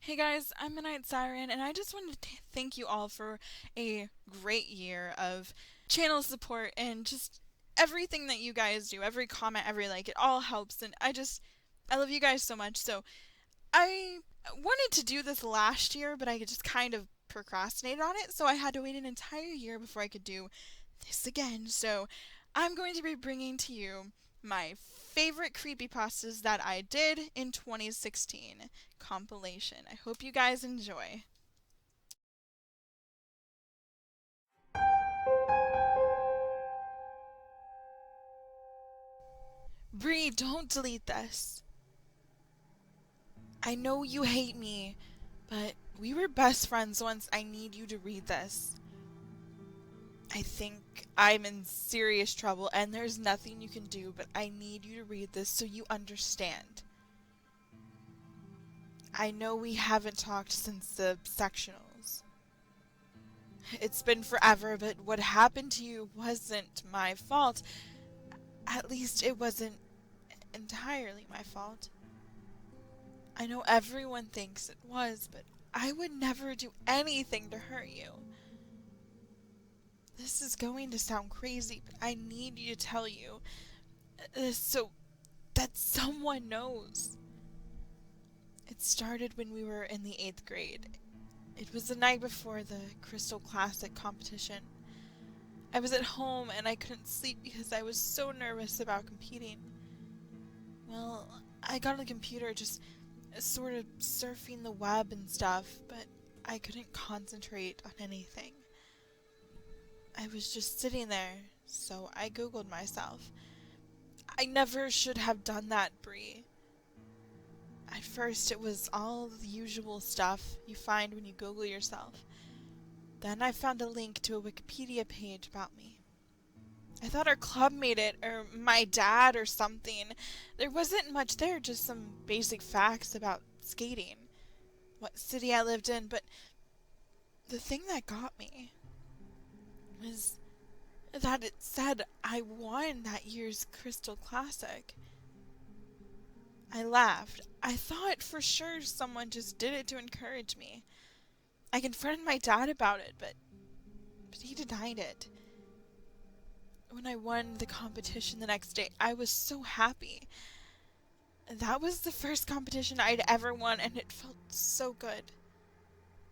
Hey guys, I'm Midnight Siren, and I just wanted to thank you all for a great year of channel support and just everything that you guys do. Every comment, every like, it all helps, and I love you guys so much. So, I wanted to do this last year, but I just kind of procrastinated on it, so I had to wait an entire year before I could do this again. So, I'm going to be bringing to you my favorite creepypastas that I did in 2016 compilation. I hope you guys enjoy. Bree, don't delete this. I know you hate me, but we were best friends once. I need you to read this. I think I'm in serious trouble and there's nothing you can do, but I need you to read this so you understand. I know we haven't talked since the sectionals. It's been forever, but what happened to you wasn't my fault. At least it wasn't entirely my fault. I know everyone thinks it was, but I would never do anything to hurt you. This is going to sound crazy, but I need you to tell you this so that someone knows. It started when we were in the 8th grade. It was the night before the Crystal Classic competition. I was at home and I couldn't sleep because I was so nervous about competing. Well, I got on the computer just sort of surfing the web and stuff, but I couldn't concentrate on anything. I was just sitting there, so I googled myself. I never should have done that, Bree. At first it was all the usual stuff you find when you Google yourself. Then I found a link to a Wikipedia page about me. I thought our club made it, or my dad or something. There wasn't much there, just some basic facts about skating, what city I lived in, but the thing that got me was that it said I won that year's Crystal Classic. I laughed. I thought for sure someone just did it to encourage me. I confronted my dad about it, but he denied it. When I won the competition the next day, I was so happy. That was the first competition I'd ever won, and it felt so good.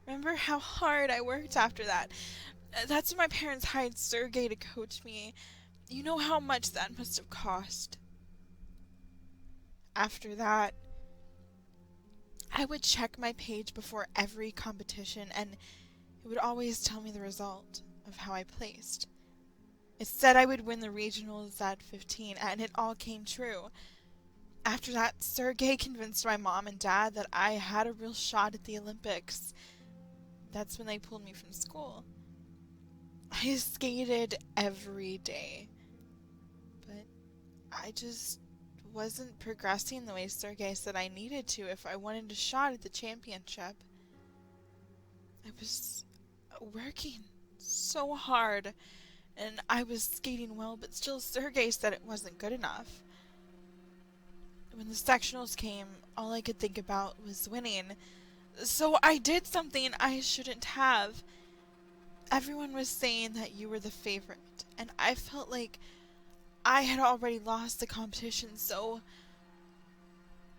Remember how hard I worked after that? That's when my parents hired Sergey to coach me. You know how much that must have cost. After that, I would check my page before every competition, and it would always tell me the result of how I placed. It said I would win the regionals at 15, and it all came true. After that, Sergey convinced my mom and dad that I had a real shot at the Olympics. That's when they pulled me from school. I skated every day, but I just wasn't progressing the way Sergey said I needed to if I wanted a shot at the championship. I was working so hard, and I was skating well, but still Sergey said it wasn't good enough. When the sectionals came, all I could think about was winning. So I did something I shouldn't have. Everyone was saying that you were the favorite, and I felt like I had already lost the competition, so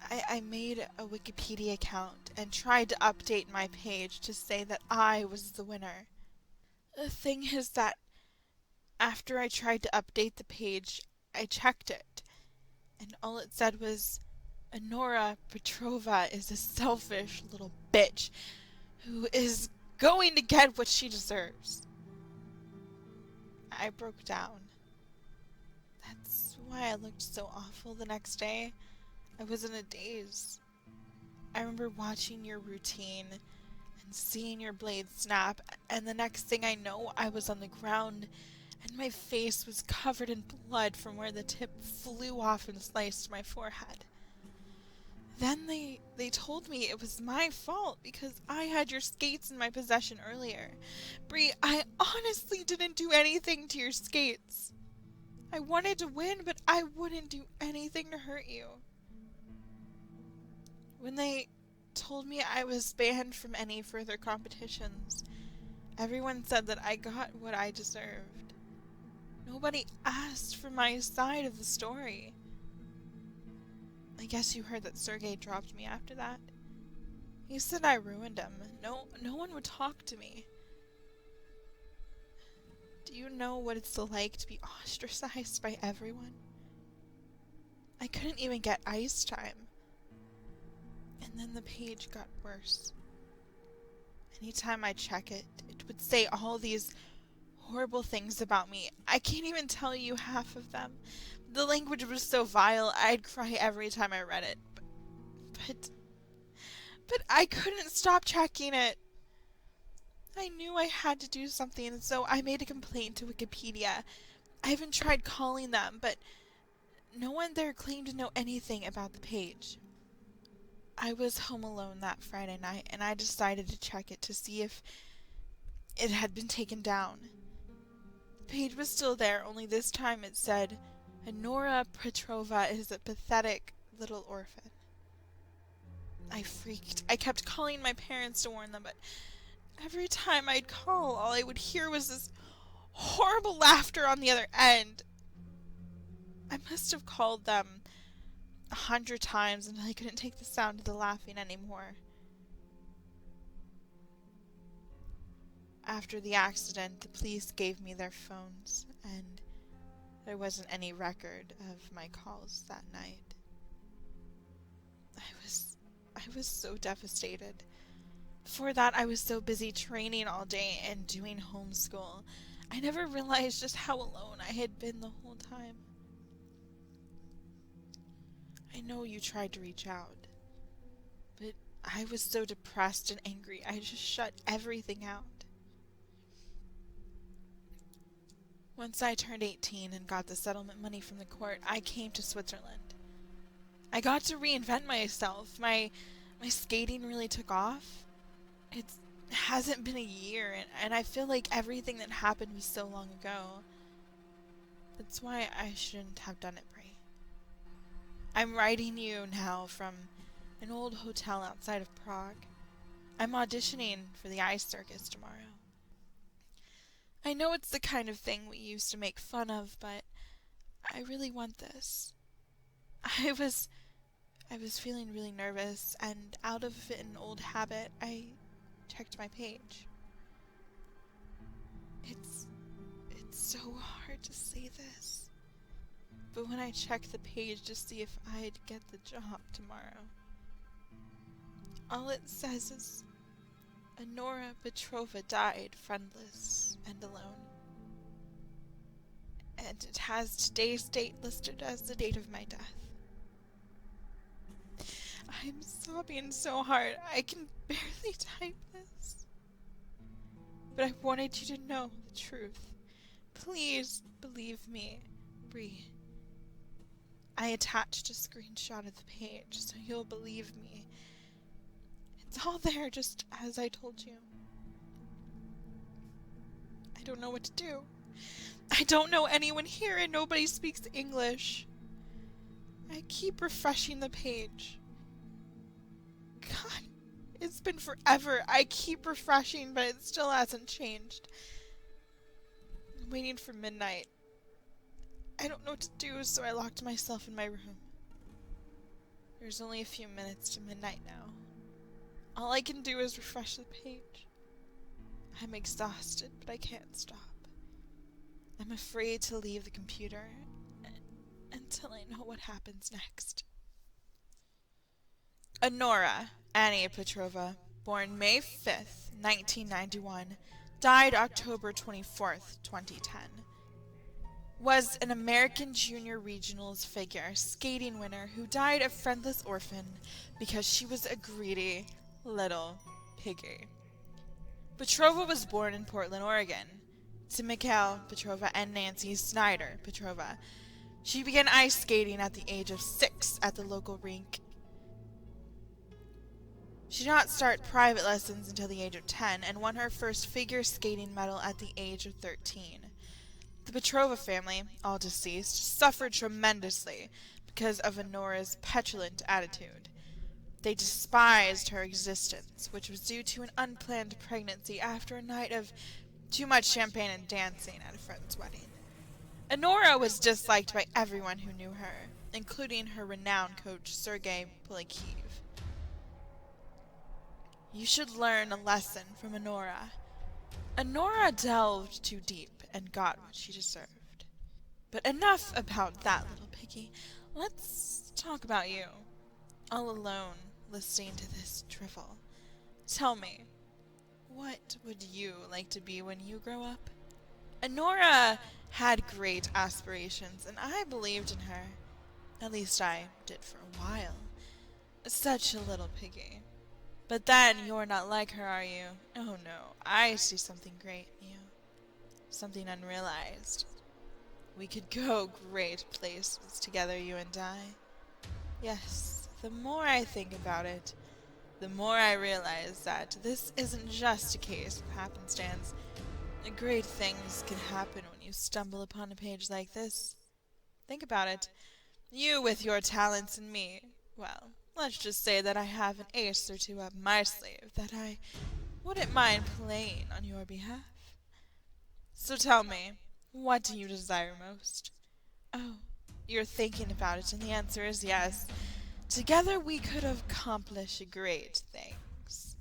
I made a Wikipedia account and tried to update my page to say that I was the winner. The thing is that after I tried to update the page, I checked it, and all it said was, Honora Petrova is a selfish little bitch who is going to get what she deserves. I broke down. That's why I looked so awful the next day. I was in a daze. I remember watching your routine and seeing your blade snap, and the next thing I know, I was on the ground, and my face was covered in blood from where the tip flew off and sliced my forehead. Then they told me it was my fault because I had your skates in my possession earlier. Bree, I honestly didn't do anything to your skates. I wanted to win, but I wouldn't do anything to hurt you. When they told me I was banned from any further competitions. Everyone said that I got what I deserved. Nobody asked for my side of the story. I guess you heard that Sergei dropped me after that. He said I ruined him. No one would talk to me. Do you know what it's like to be ostracized by everyone? I couldn't even get ice time. And then the page got worse. Anytime I check it, it would say all these horrible things about me. I can't even tell you half of them. The language was so vile, I'd cry every time I read it. But I couldn't stop checking it. I knew I had to do something, so I made a complaint to Wikipedia. I even tried calling them, but no one there claimed to know anything about the page. I was home alone that Friday night, and I decided to check it to see if it had been taken down. The page was still there, only this time it said, Nora Petrova is a pathetic little orphan. I freaked. I kept calling my parents to warn them, but every time I'd call, all I would hear was this horrible laughter on the other end. I must have called them 100 times until I couldn't take the sound of the laughing anymore. After the accident, the police gave me their phones, and there wasn't any record of my calls that night. I was so devastated. Before that, I was so busy training all day and doing homeschool. I never realized just how alone I had been the whole time. I know you tried to reach out, but I was so depressed and angry, I just shut everything out. Once I turned 18 and got the settlement money from the court, I came to Switzerland. I got to reinvent myself. My skating really took off. It hasn't been a year, and I feel like everything that happened was so long ago. That's why I shouldn't have done it, Brie. I'm writing you now from an old hotel outside of Prague. I'm auditioning for the ice circus tomorrow. I know it's the kind of thing we used to make fun of, but I really want this. I was feeling really nervous, and out of an old habit, I checked my page. It's so hard to say this, but when I checked the page to see if I'd get the job tomorrow, all it says is, Nora Petrova died friendless and alone. And it has today's date listed as the date of my death. I'm sobbing so hard, I can barely type this. But I wanted you to know the truth. Please believe me, Brie. I attached a screenshot of the page so you'll believe me. It's all there just as I told you. I don't know what to do. I don't know anyone here and nobody speaks English. I keep refreshing the page. God, it's been forever. I keep refreshing, but it still hasn't changed. I'm waiting for midnight. I don't know what to do, so I locked myself in my room. There's only a few minutes to midnight now. All I can do is refresh the page. I'm exhausted, but I can't stop. I'm afraid to leave the computer until I know what happens next. Nora Annie Petrova, born May 5th, 1991, died October 24th, 2010. Was an American Junior Regionals figure skating winner who died a friendless orphan because she was a greedy little piggy. Petrova was born in Portland, Oregon, to Mikhail Petrova and Nancy Snyder Petrova. She began ice skating at the age of 6 at the local rink. She did not start private lessons until the age of 10 and won her first figure skating medal at the age of 13. The Petrova family, all deceased, suffered tremendously because of Nora's petulant attitude. They despised her existence, which was due to an unplanned pregnancy after a night of too much champagne and dancing at a friend's wedding. Honora was disliked by everyone who knew her, including her renowned coach, Sergei Polikiev. You should learn a lesson from Honora. Honora delved too deep and got what she deserved. But enough about that little piggy. Let's talk about you. All alone, listening to this drivel. Tell me, what would you like to be when you grow up? Honora had great aspirations, and I believed in her. At least I did for a while. Such a little piggy. But then you're not like her, are you? Oh no, I see something great in you. Something unrealized. We could go great places together, you and I. Yes, the more I think about it, the more I realize that this isn't just a case of happenstance. Great things can happen when you stumble upon a page like this. Think about it. You with your talents and me. Well, let's just say that I have an ace or two up my sleeve that I wouldn't mind playing on your behalf. So tell me, what do you desire most? Oh, you're thinking about it, and the answer is yes. Together we could accomplish great things.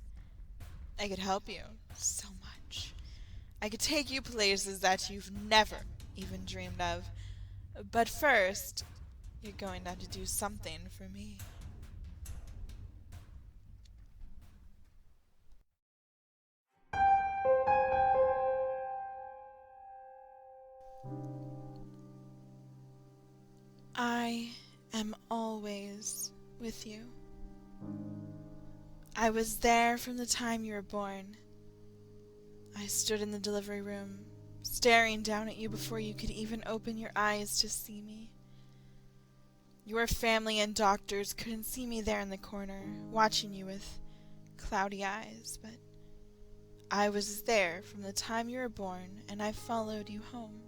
I could help you so much. I could take you places that you've never even dreamed of. But first, you're going to have to do something for me. I am always with you. I was there from the time you were born. I stood in the delivery room, staring down at you before you could even open your eyes to see me. Your family and doctors couldn't see me there in the corner, watching you with cloudy eyes, but I was there from the time you were born, and I followed you home.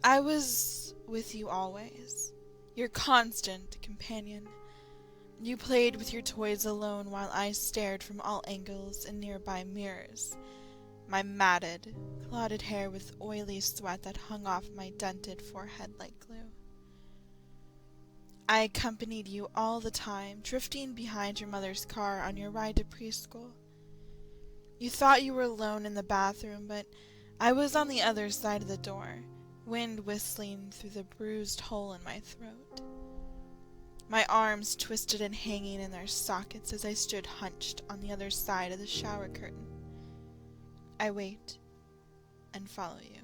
I was with you always, your constant companion. You played with your toys alone while I stared from all angles in nearby mirrors, my matted, clotted hair with oily sweat that hung off my dented forehead like glue. I accompanied you all the time, drifting behind your mother's car on your ride to preschool. You thought you were alone in the bathroom, but I was on the other side of the door, wind whistling through the bruised hole in my throat. My arms twisted and hanging in their sockets as I stood hunched on the other side of the shower curtain. I wait and follow you.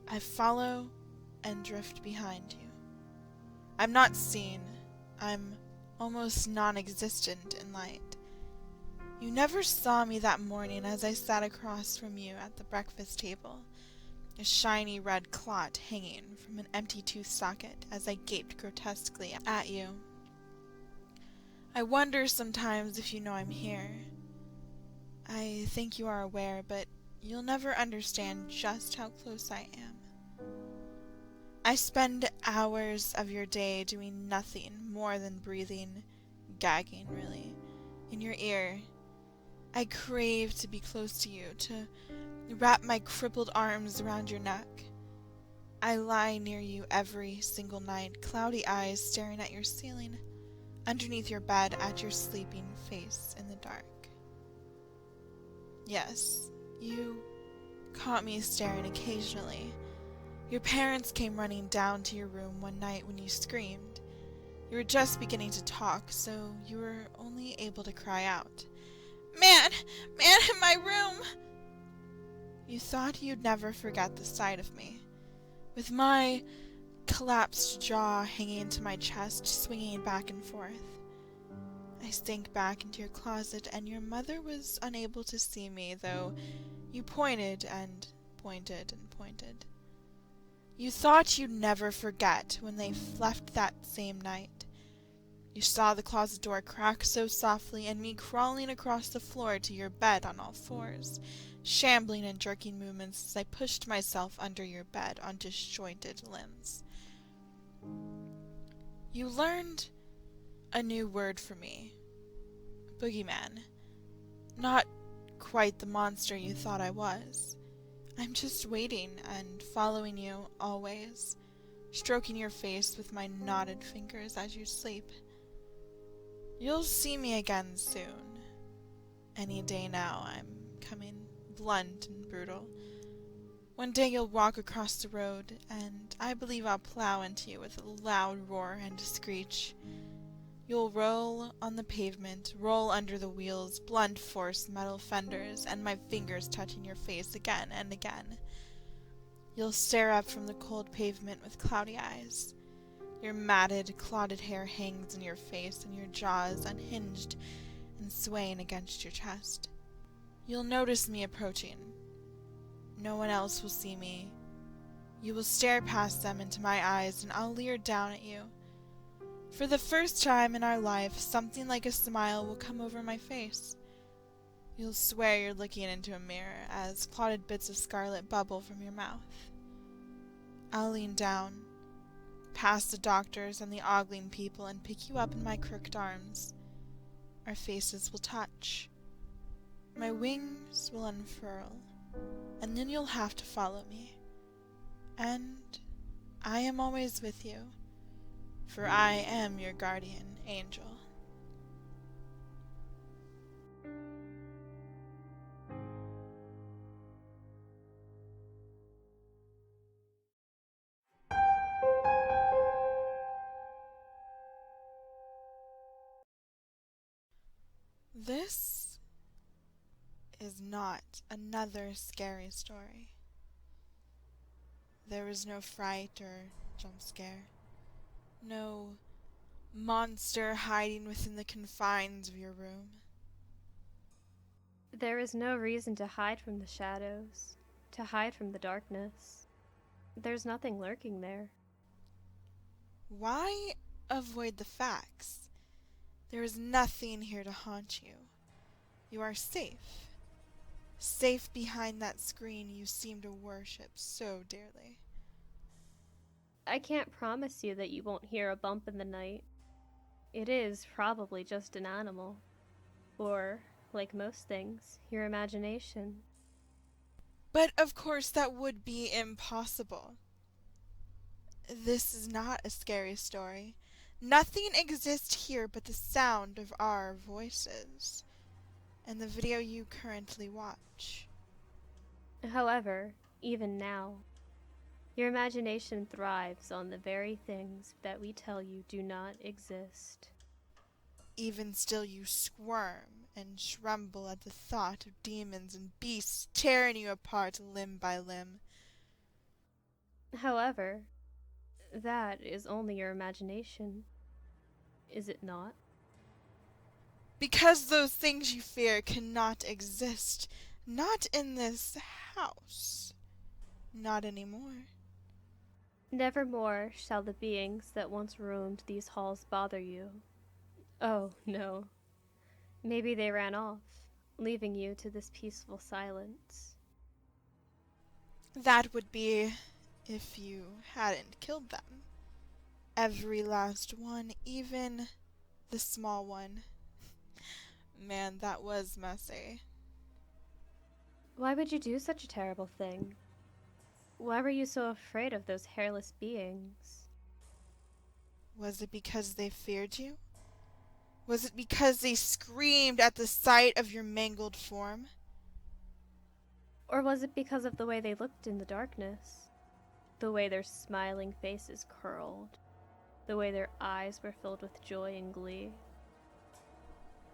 I follow and drift behind you. I'm not seen. I'm almost non-existent in light. You never saw me that morning as I sat across from you at the breakfast table, a shiny red clot hanging from an empty tooth socket as I gaped grotesquely at you. I wonder sometimes if you know I'm here. I think you are aware, but you'll never understand just how close I am. I spend hours of your day doing nothing more than breathing, gagging really, in your ear. I crave to be close to you, to wrap my crippled arms around your neck. I lie near you every single night, cloudy eyes staring at your ceiling, underneath your bed at your sleeping face in the dark. Yes, you caught me staring occasionally. Your parents came running down to your room one night when you screamed. You were just beginning to talk, so you were only able to cry out, "Man! Man in my room!" You thought you'd never forget the sight of me, with my collapsed jaw hanging to my chest, swinging back and forth. I sank back into your closet, and your mother was unable to see me, though you pointed and pointed and pointed. You thought you'd never forget when they left that same night. You saw the closet door crack so softly, and me crawling across the floor to your bed on all fours, shambling and jerking movements as I pushed myself under your bed on disjointed limbs. You learned A new word for me. Boogeyman. Not quite the monster you thought I was. I'm just waiting and following you always, stroking your face with my knotted fingers as you sleep. You'll see me again soon. Any day now, I'm coming blunt and brutal. One day you'll walk across the road, and I believe I'll plow into you with a loud roar and a screech. You'll roll on the pavement, roll under the wheels, blunt force metal fenders, and my fingers touching your face again and again. You'll stare up from the cold pavement with cloudy eyes. Your matted, clotted hair hangs in your face, and your jaws unhinged and swaying against your chest. You'll notice me approaching. No one else will see me. You will stare past them into my eyes, and I'll leer down at you. For the first time in our life, something like a smile will come over my face. You'll swear you're looking into a mirror as clotted bits of scarlet bubble from your mouth. I'll lean down, past the doctors and the ogling people, and pick you up in my crooked arms. Our faces will touch. My wings will unfurl, and then you'll have to follow me. And I am always with you, for I am your guardian angel. This is not another scary story. There was no fright or jump scare. No monster hiding within the confines of your room. There is no reason to hide from the shadows, to hide from the darkness. There's nothing lurking there. Why avoid the facts? There is nothing here to haunt you. You are safe. Safe behind that screen you seem to worship so dearly. I can't promise you that you won't hear a bump in the night. It is probably just an animal. Or, like most things, your imagination. But of course that would be impossible. This is not a scary story. Nothing exists here but the sound of our voices and the video you currently watch. However, even now, your imagination thrives on the very things that we tell you do not exist. Even still you squirm and tremble at the thought of demons and beasts tearing you apart limb by limb. However, that is only your imagination. Is it not? Because those things you fear cannot exist. Not in this house. Not anymore. Nevermore shall the beings that once roamed these halls bother you. Oh, no. Maybe they ran off, leaving you to this peaceful silence. That would be if you hadn't killed them. Every last one, even the small one. Man, that was messy. Why would you do such a terrible thing? Why were you so afraid of those hairless beings? Was it because they feared you? Was it because they screamed at the sight of your mangled form? Or was it because of the way they looked in the darkness? The way their smiling faces curled? The way their eyes were filled with joy and glee?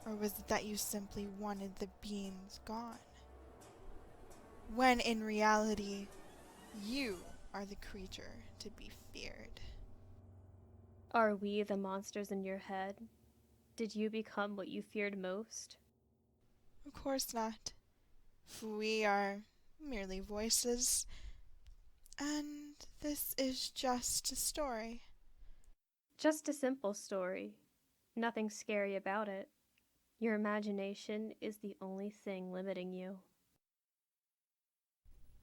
Or was it that you simply wanted the beings gone? When in reality, you are the creature to be feared. Are we the monsters in your head? Did you become what you feared most? Of course not. For we are merely voices, and this is just a story. Just a simple story. Nothing scary about it. Your imagination is the only thing limiting you.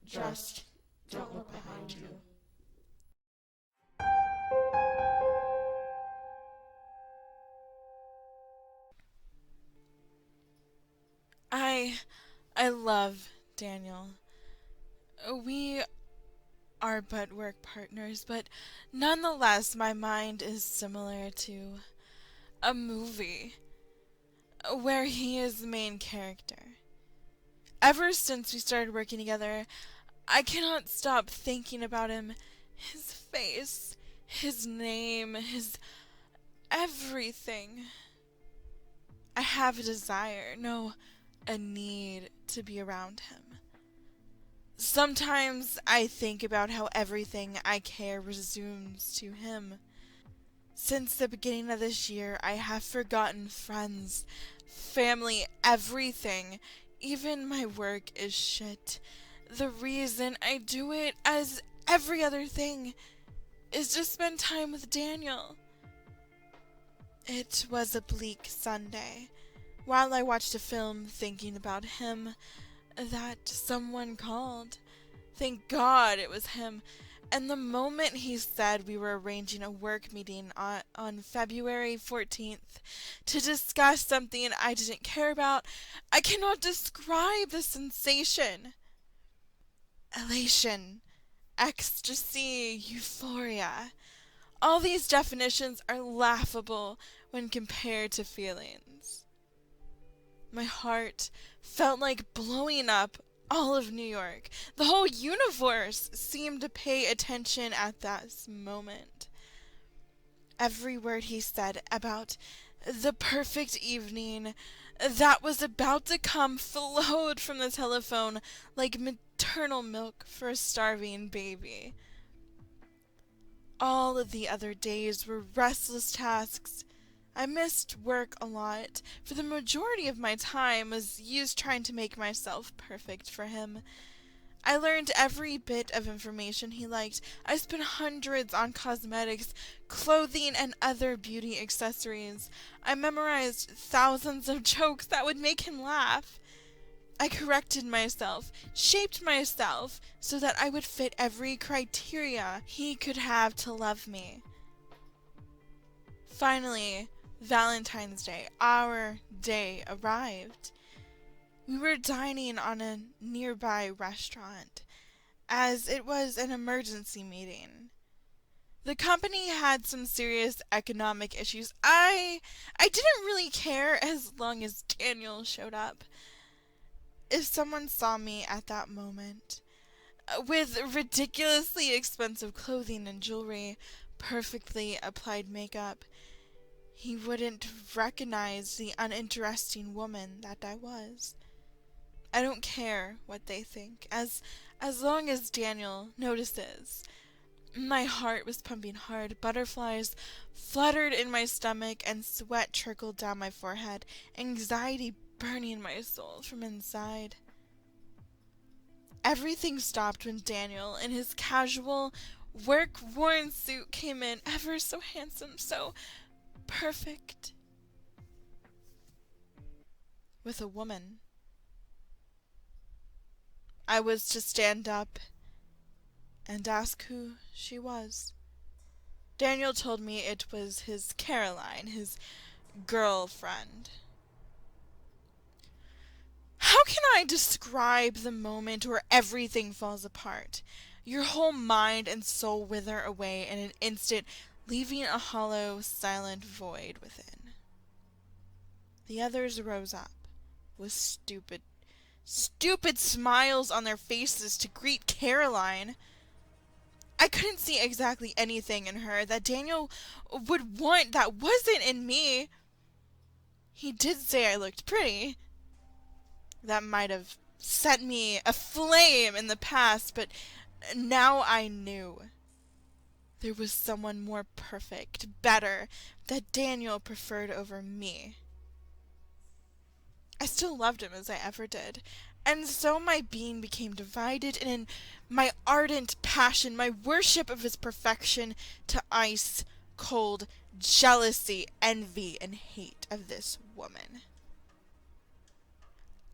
Just don't look behind you. I love Daniel. We are but work partners, but nonetheless, my mind is similar to a movie where he is the main character. Ever since we started working together, I cannot stop thinking about him. His face, his name, his everything. I have a desire, no, a need to be around him. Sometimes I think about how everything I care resumes to him. Since the beginning of this year, I have forgotten friends, family, everything. Even my work is shit. The reason I do it, as every other thing, is to spend time with Daniel. It was a bleak Sunday, while I watched a film thinking about him, that someone called. Thank God it was him. And the moment he said we were arranging a work meeting on February 14th to discuss something I didn't care about, I cannot describe the sensation. Elation, ecstasy, euphoria. All these definitions are laughable when compared to feelings. My heart felt like blowing up all of New York. The whole universe seemed to pay attention at that moment. Every word he said about the perfect evening that was about to come flowed from the telephone like maternal milk for a starving baby. All of the other days were restless tasks. I missed work a lot, for the majority of my time was used trying to make myself perfect for him. I learned every bit of information he liked. I spent hundreds on cosmetics, clothing, and other beauty accessories. I memorized thousands of jokes that would make him laugh. I corrected myself, shaped myself, so that I would fit every criteria he could have to love me. Finally, Valentine's Day, our day, arrived. We were dining on a nearby restaurant, as it was an emergency meeting. The company had some serious economic issues. I didn't really care as long as Daniel showed up. If someone saw me at that moment, with ridiculously expensive clothing and jewelry, perfectly applied makeup, he wouldn't recognize the uninteresting woman that I was. I don't care what they think, as long as Daniel notices. My heart was pumping hard. Butterflies fluttered in my stomach and sweat trickled down my forehead, anxiety burning my soul from inside. Everything stopped when Daniel, in his casual, work-worn suit, came in, ever so handsome, so perfect, with a woman. I was to stand up and ask who she was. Daniel told me it was his Caroline, his girlfriend. How can I describe the moment where everything falls apart? Your whole mind and soul wither away in an instant, leaving a hollow, silent void within. The others rose up, with stupid smiles on their faces to greet Caroline. I couldn't see exactly anything in her that Daniel would want that wasn't in me. He did say I looked pretty. That might have set me aflame in the past, but now I knew. There was someone more perfect, better, that Daniel preferred over me. I still loved him as I ever did, and so my being became divided in my ardent passion, my worship of his perfection, to ice, cold jealousy, envy, and hate of this woman.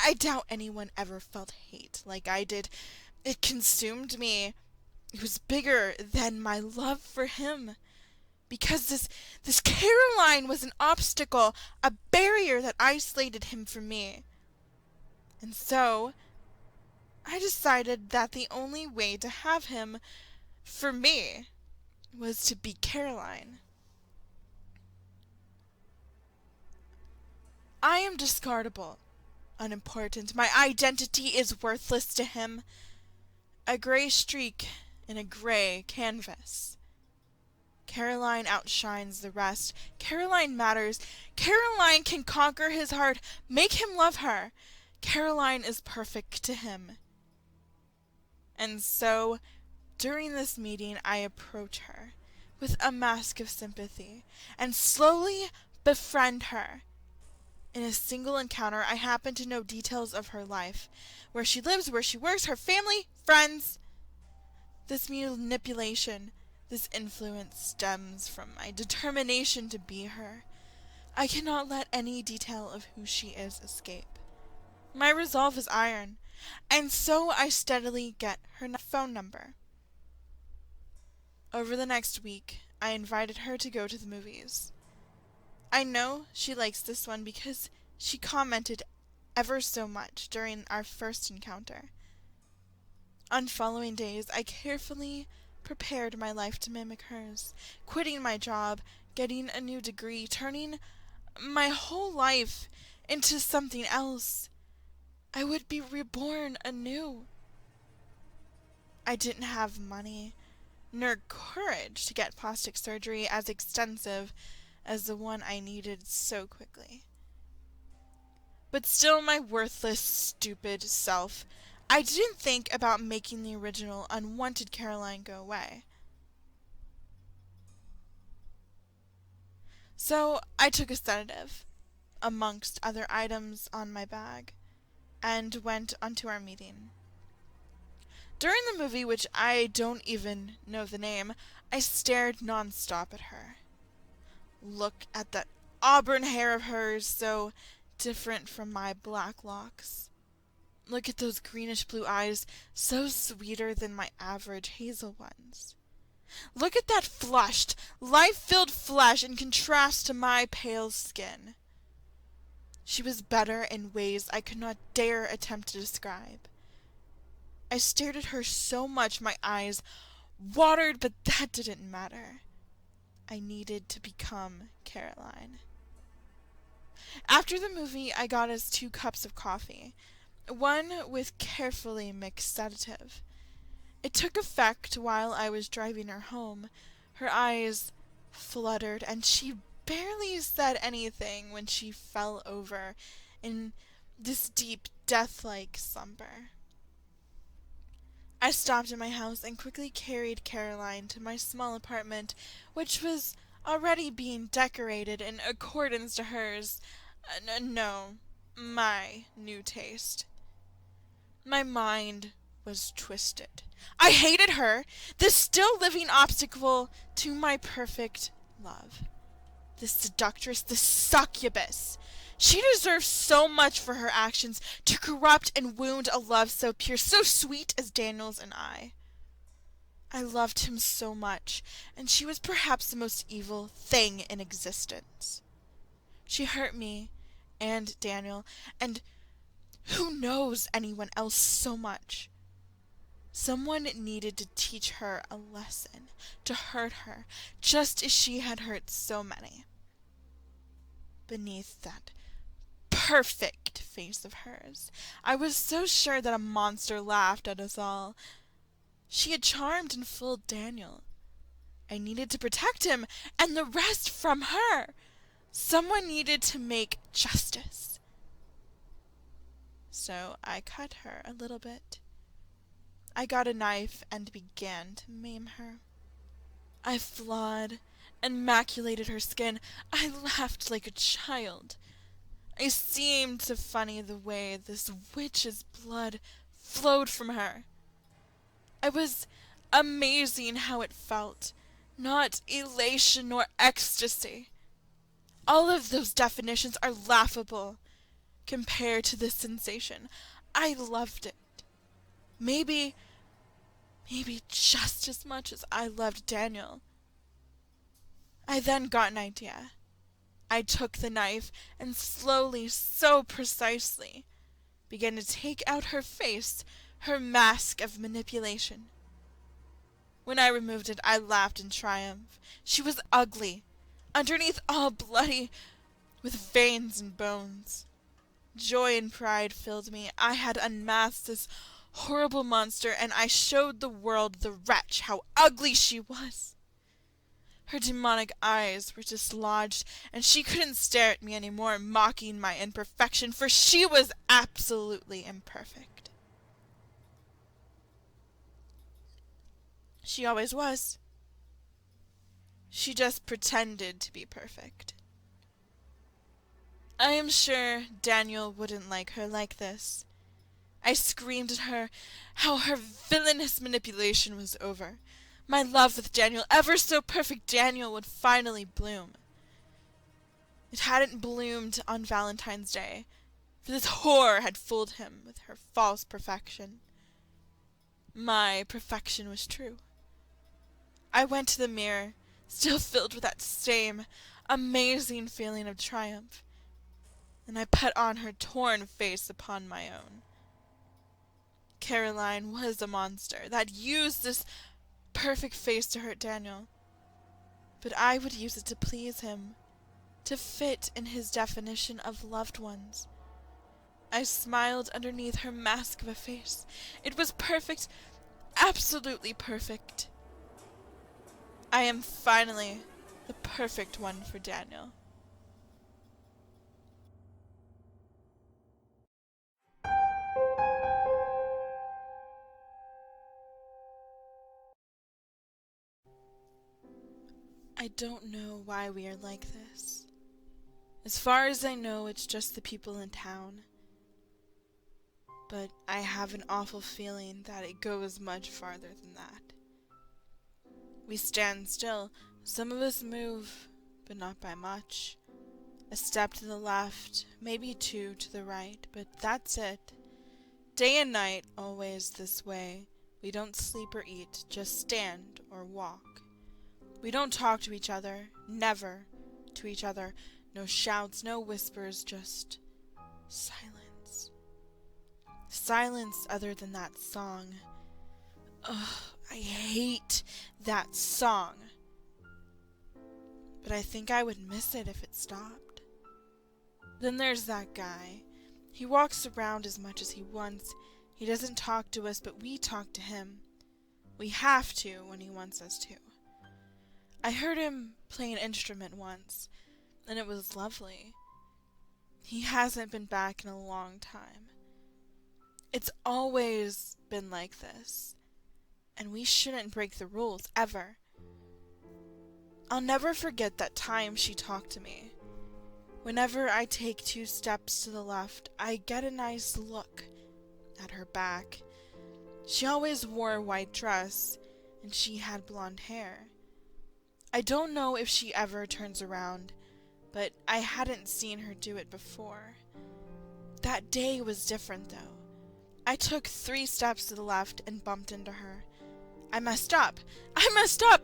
I doubt anyone ever felt hate like I did. It consumed me. It was bigger than my love for him. Because this Caroline was an obstacle, a barrier that isolated him from me. And so I decided that the only way to have him for me was to be Caroline. I am discardable, unimportant. My identity is worthless to him. A gray streak in a gray canvas. Caroline outshines the rest. Caroline matters. Caroline can conquer his heart, make him love her. Caroline is perfect to him. And so, during this meeting, I approach her with a mask of sympathy and slowly befriend her. In a single encounter, I happen to know details of her life, where she lives, where she works, her family, friends. This manipulation, this influence stems from my determination to be her. I cannot let any detail of who she is escape. My resolve is iron, and so I steadily get her phone number. Over the next week, I invited her to go to the movies. I know she likes this one because she commented ever so much during our first encounter. On following days, I carefully prepared my life to mimic hers, quitting my job, getting a new degree, turning my whole life into something else. I would be reborn anew. I didn't have money, nor courage to get plastic surgery as extensive as the one I needed so quickly. But still, my worthless, stupid self, I didn't think about making the original unwanted Caroline go away. So I took a sedative, amongst other items on my bag, and went onto our meeting. During the movie, which I don't even know the name, I stared nonstop at her. Look at that auburn hair of hers, so different from my black locks. Look at those greenish-blue eyes, so sweeter than my average hazel ones. Look at that flushed, life-filled flesh in contrast to my pale skin. She was better in ways I could not dare attempt to describe. I stared at her so much my eyes watered, but that didn't matter. I needed to become Caroline. After the movie, I got us 2 cups of coffee, one with carefully mixed sedative. It took effect while I was driving her home. Her eyes fluttered, and she barely said anything when she fell over in this deep, death-like slumber. I stopped at my house and quickly carried Caroline to my small apartment, which was already being decorated in accordance to hers. No, my new taste. My mind was twisted. I hated her, this still living obstacle to my perfect love. This seductress, this succubus. She deserves so much for her actions, to corrupt and wound a love so pure, so sweet as Daniel's and I. I loved him so much, and she was perhaps the most evil thing in existence. She hurt me, and Daniel, and who knows anyone else so much. Someone needed to teach her a lesson, to hurt her, just as she had hurt so many. Beneath that perfect face of hers, I was so sure that a monster laughed at us all. She had charmed and fooled Daniel. I needed to protect him, and the rest from her. Someone needed to make justice. So I cut her a little bit. I got a knife and began to maim her. I flawed and maculated her skin. I laughed like a child. I seemed to funny the way this witch's blood flowed from her. It was amazing how it felt, not elation nor ecstasy. All of those definitions are laughable compared to this sensation. I loved it. Maybe just as much as I loved Daniel. I then got an idea. I took the knife and slowly, so precisely, began to take out her face, her mask of manipulation. When I removed it, I laughed in triumph. She was ugly, underneath all bloody, with veins and bones. Joy and pride filled me. I had unmasked this horrible monster, and I showed the world, the wretch, how ugly she was. Her demonic eyes were dislodged, and she couldn't stare at me anymore, mocking my imperfection, for she was absolutely imperfect. She always was. She just pretended to be perfect. I am sure Daniel wouldn't like her like this. I screamed at her how her villainous manipulation was over. My love with Daniel, ever so perfect Daniel, would finally bloom. It hadn't bloomed on Valentine's Day, for this whore had fooled him with her false perfection. My perfection was true. I went to the mirror, still filled with that same amazing feeling of triumph, and I put on her torn face upon my own. Caroline was a monster that used this perfect face to hurt Daniel, but I would use it to please him, to fit in his definition of loved ones. I smiled underneath her mask of a face. It was perfect, absolutely perfect. I am finally the perfect one for Daniel. I don't know why we are like this. As far as I know, it's just the people in town. But I have an awful feeling that it goes much farther than that. We stand still. Some of us move, but not by much. A step to the left, maybe two to the right, but that's it. Day and night, always this way. We don't sleep or eat, just stand or walk. We don't talk to each other, never to each other. No shouts, no whispers, just silence. Silence other than that song. Ugh, I hate that song. But I think I would miss it if it stopped. Then there's that guy. He walks around as much as he wants. He doesn't talk to us, but we talk to him. We have to when he wants us to. I heard him play an instrument once, and it was lovely. He hasn't been back in a long time. It's always been like this, and we shouldn't break the rules, ever. I'll never forget that time she talked to me. Whenever I take 2 steps to the left, I get a nice look at her back. She always wore a white dress, and she had blonde hair. I don't know if she ever turns around, but I hadn't seen her do it before. That day was different, though. I took 3 steps to the left and bumped into her. I messed up,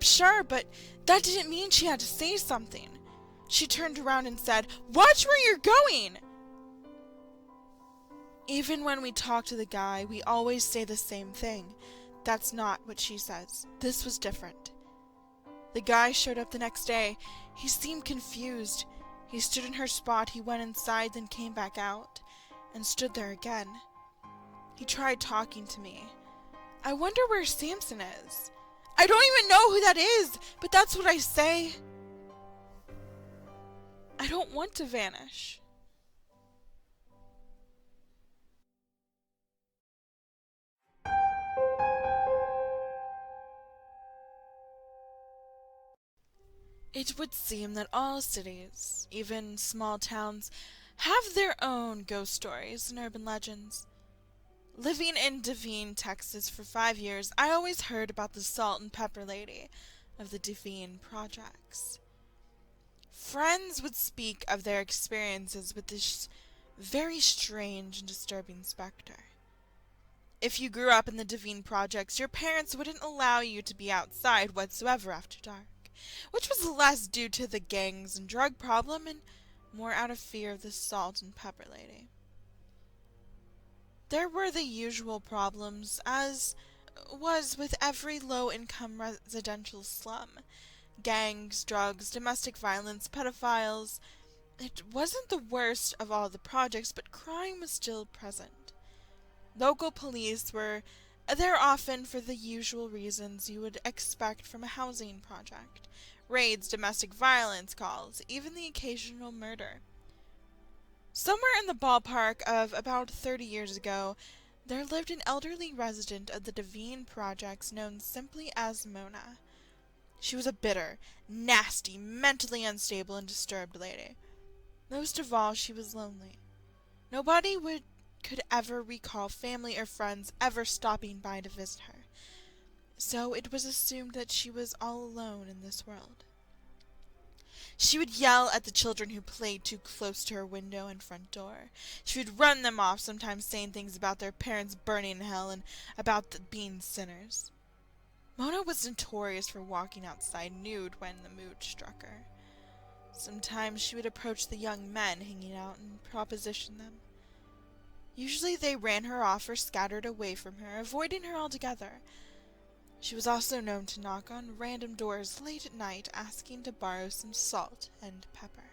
sure, but that didn't mean she had to say something. She turned around and said, "Watch where you're going!" Even when we talk to the guy, we always say the same thing. That's not what she says. This was different. The guy showed up the next day. He seemed confused. He stood in her spot. He went inside, then came back out, and stood there again. He tried talking to me. I wonder where Samson is. I don't even know who that is, but that's what I say. I don't want to vanish. It would seem that all cities, even small towns, have their own ghost stories and urban legends. Living in Devine, Texas for 5 years, I always heard about the salt and pepper lady of the Devine projects. Friends would speak of their experiences with this very strange and disturbing specter. If you grew up in the Devine projects, your parents wouldn't allow you to be outside whatsoever after dark, which was less due to the gangs and drug problem and more out of fear of the salt and pepper lady. There were the usual problems, as was with every low-income residential slum. Gangs, drugs, domestic violence, pedophiles. It wasn't the worst of all the projects, but crime was still present. Local police were there often for the usual reasons you would expect from a housing project. Raids, domestic violence calls, even the occasional murder. Somewhere in the ballpark of about 30 years ago, there lived an elderly resident of the Devine projects known simply as Mona. She was a bitter, nasty, mentally unstable, and disturbed lady. Most of all, she was lonely. Nobody could ever recall family or friends ever stopping by to visit her, so it was assumed that she was all alone in this world. She would yell at the children who played too close to her window and front door. She would run them off, sometimes saying things about their parents burning in hell and about being sinners. Mona was notorious for walking outside nude when the mood struck her. Sometimes she would approach the young men hanging out and proposition them. Usually they ran her off or scattered away from her, avoiding her altogether. She was also known to knock on random doors late at night, asking to borrow some salt and pepper.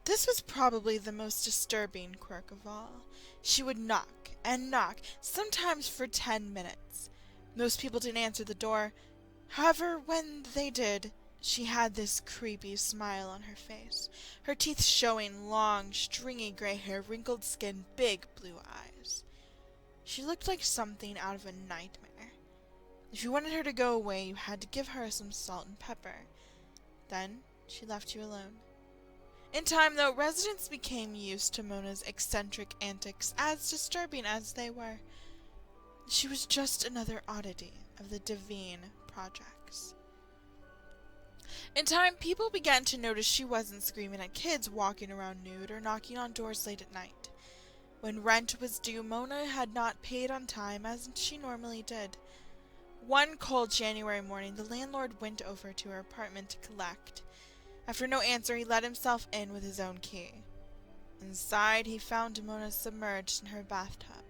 This was probably the most disturbing quirk of all. She would knock and knock, sometimes for 10 minutes. Most people didn't answer the door. However, when they did, she had this creepy smile on her face, her teeth showing, long, stringy gray hair, wrinkled skin, big blue eyes. She looked like something out of a nightmare. If you wanted her to go away, you had to give her some salt and pepper. Then she left you alone. In time, though, residents became used to Mona's eccentric antics, as disturbing as they were. She was just another oddity of the Devine projects. In time, people began to notice she wasn't screaming at kids walking around nude or knocking on doors late at night. When rent was due, Mona had not paid on time as she normally did. One cold January morning, the landlord went over to her apartment to collect. After no answer, he let himself in with his own key. Inside, he found Mona submerged in her bathtub.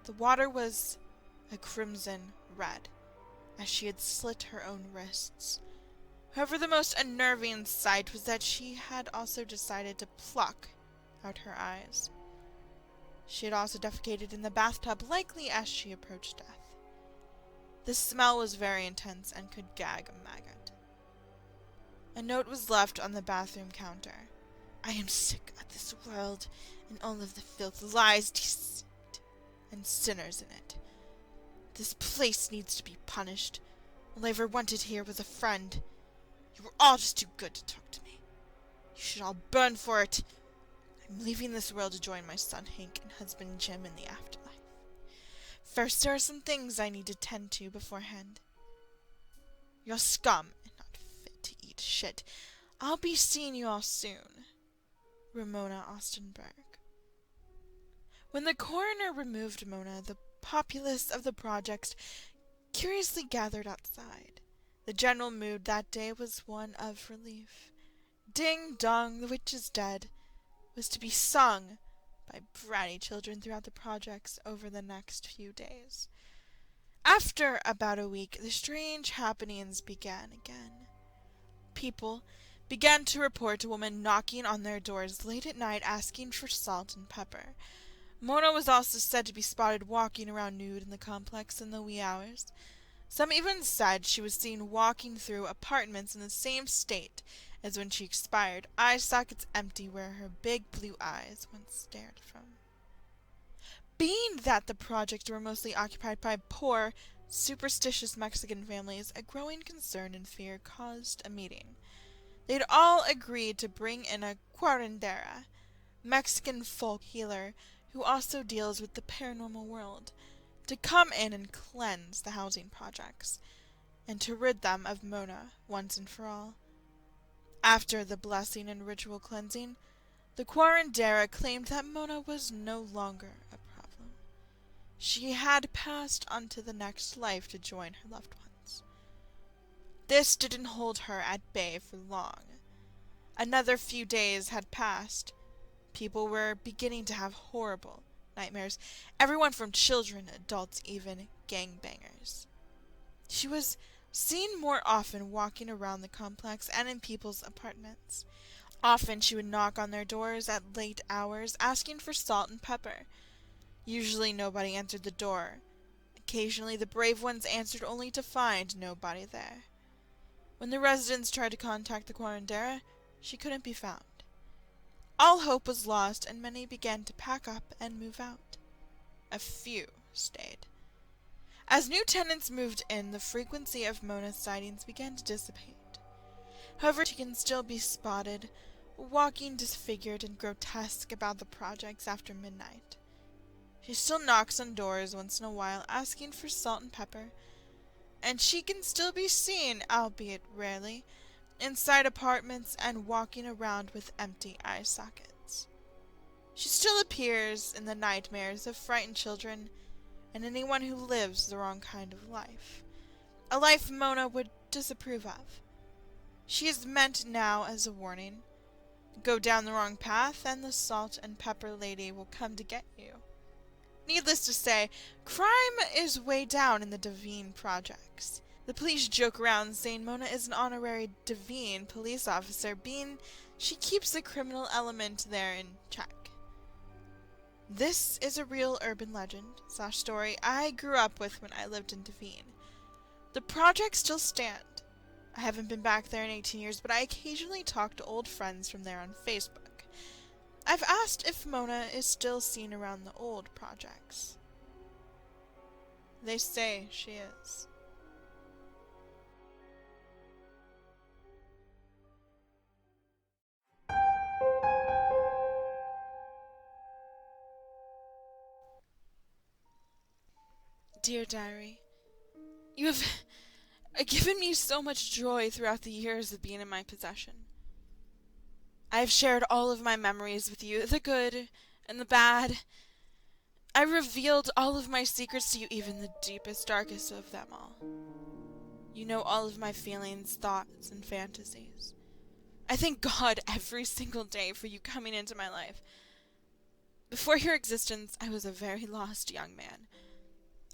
The water was a crimson red, as she had slit her own wrists. However, the most unnerving sight was that she had also decided to pluck out her eyes. She had also defecated in the bathtub, likely as she approached death. The smell was very intense and could gag a maggot. A note was left on the bathroom counter. I am sick of this world and all of the filth, lies, deceit, and sinners in it. This place needs to be punished. All I ever wanted here was a friend. You were all just too good to talk to me. You should all burn for it. I'm leaving this world to join my son Hank and husband Jim in the afterlife. First, there are some things I need to tend to beforehand. You're scum and not fit to eat shit. I'll be seeing you all soon. Ramona Austenberg. When the coroner removed Mona, the populace of the projects curiously gathered outside. The general mood that day was one of relief. Ding dong, the witch is dead was to be sung by bratty children throughout the projects over the next few days. After about a week, the strange happenings began again. People began to report a woman knocking on their doors late at night asking for salt and pepper. Mona was also said to be spotted walking around nude in the complex in the wee hours. Some even said she was seen walking through apartments in the same state as when she expired, eye sockets empty where her big blue eyes once stared from. Being that the projects were mostly occupied by poor, superstitious Mexican families, a growing concern and fear caused a meeting. They'd all agreed to bring in a curandera, Mexican folk healer who also deals with the paranormal world, to come in and cleanse the housing projects, and to rid them of Mona once and for all. After the blessing and ritual cleansing, the curandera claimed that Mona was no longer a problem. She had passed on to the next life to join her loved ones. This didn't hold her at bay for long. Another few days had passed. People were beginning to have horrible nightmares. Everyone from children, adults, even gangbangers. She was seen more often walking around the complex and in people's apartments. Often she would knock on their doors at late hours, asking for salt and pepper. Usually nobody answered the door. Occasionally the brave ones answered only to find nobody there. When the residents tried to contact the curandera, she couldn't be found. All hope was lost, and many began to pack up and move out. A few stayed. As new tenants moved in, the frequency of Mona's sightings began to dissipate. However, she can still be spotted, walking disfigured and grotesque about the projects after midnight. She still knocks on doors once in a while, asking for salt and pepper, and she can still be seen, albeit rarely, inside apartments and walking around with empty eye sockets. She still appears in the nightmares of frightened children and anyone who lives the wrong kind of life, a life Mona would disapprove of. She is meant now as a warning. Go down the wrong path and the salt and pepper lady will come to get you. Needless to say, crime is way down in the Devine projects. The police joke around saying Mona is an honorary Devine police officer, being she keeps the criminal element there in check. This is a real urban legend/story I grew up with when I lived in Devine. The projects still stand. I haven't been back there in 18 years, but I occasionally talk to old friends from there on Facebook. I've asked if Mona is still seen around the old projects. They say she is. Dear Diary, you have given me so much joy throughout the years of being in my possession. I have shared all of my memories with you, the good and the bad. I revealed all of my secrets to you, even the deepest, darkest of them all. You know all of my feelings, thoughts, and fantasies. I thank God every single day for you coming into my life. Before your existence, I was a very lost young man.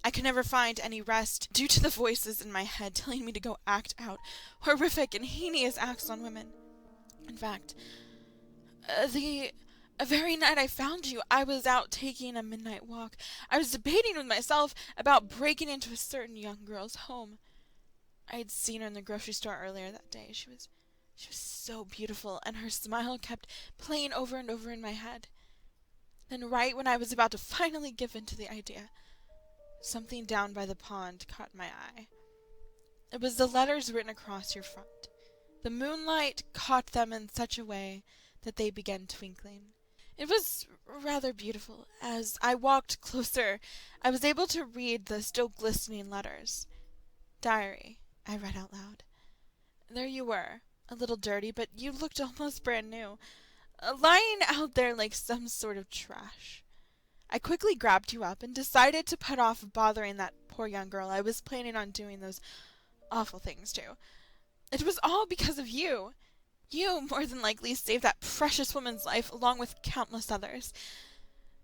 I could never find any rest due to the voices in my head telling me to go act out horrific and heinous acts on women. In fact, the very night I found you, I was out taking a midnight walk. I was debating with myself about breaking into a certain young girl's home. I had seen her in the grocery store earlier that day. She was so beautiful, and her smile kept playing over and over in my head. Then right when I was about to finally give in to the idea, something down by the pond caught my eye. It was the letters written across your front. The moonlight caught them in such a way that they began twinkling. It was rather beautiful. As I walked closer, I was able to read the still glistening letters. Diary, I read out loud. There you were, a little dirty, but you looked almost brand new, lying out there like some sort of trash. I quickly grabbed you up and decided to put off bothering that poor young girl I was planning on doing those awful things to. It was all because of you. You more than likely saved that precious woman's life along with countless others.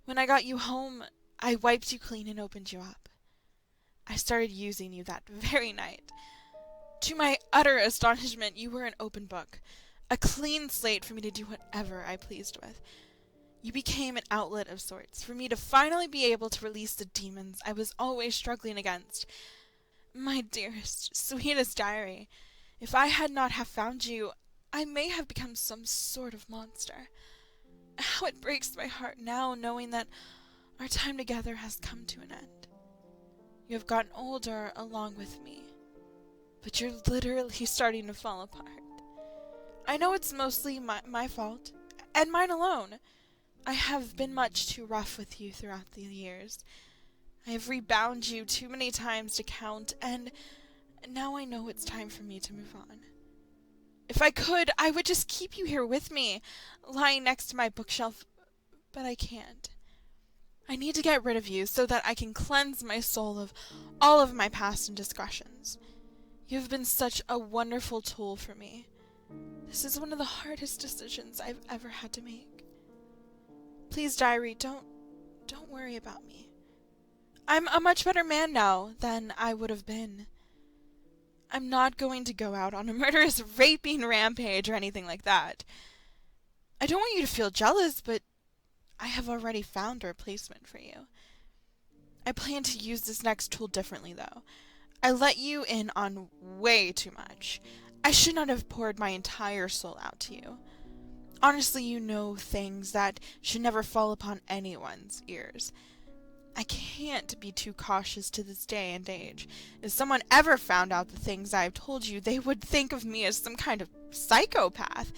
When I got you home, I wiped you clean and opened you up. I started using you that very night. To my utter astonishment, you were an open book, a clean slate for me to do whatever I pleased with. You became an outlet of sorts, for me to finally be able to release the demons I was always struggling against. My dearest, sweetest diary, if I had not have found you, I may have become some sort of monster. How it breaks my heart now, knowing that our time together has come to an end. You have gotten older along with me, but you're literally starting to fall apart. I know it's mostly my fault, and mine alone. I have been much too rough with you throughout the years. I have rebound you too many times to count, and now I know it's time for me to move on. If I could, I would just keep you here with me, lying next to my bookshelf, but I can't. I need to get rid of you so that I can cleanse my soul of all of my past indiscretions. You have been such a wonderful tool for me. This is one of the hardest decisions I've ever had to make. Please, diary, don't Don't worry about me. I'm a much better man now than I would have been. I'm not going to go out on a murderous raping rampage or anything like that. I don't want you to feel jealous, but I have already found a replacement for you. I plan to use this next tool differently, though. I let you in on way too much. I should not have poured my entire soul out to you. Honestly, you know things that should never fall upon anyone's ears. I can't be too cautious to this day and age. If someone ever found out the things I've told you, they would think of me as some kind of psychopath.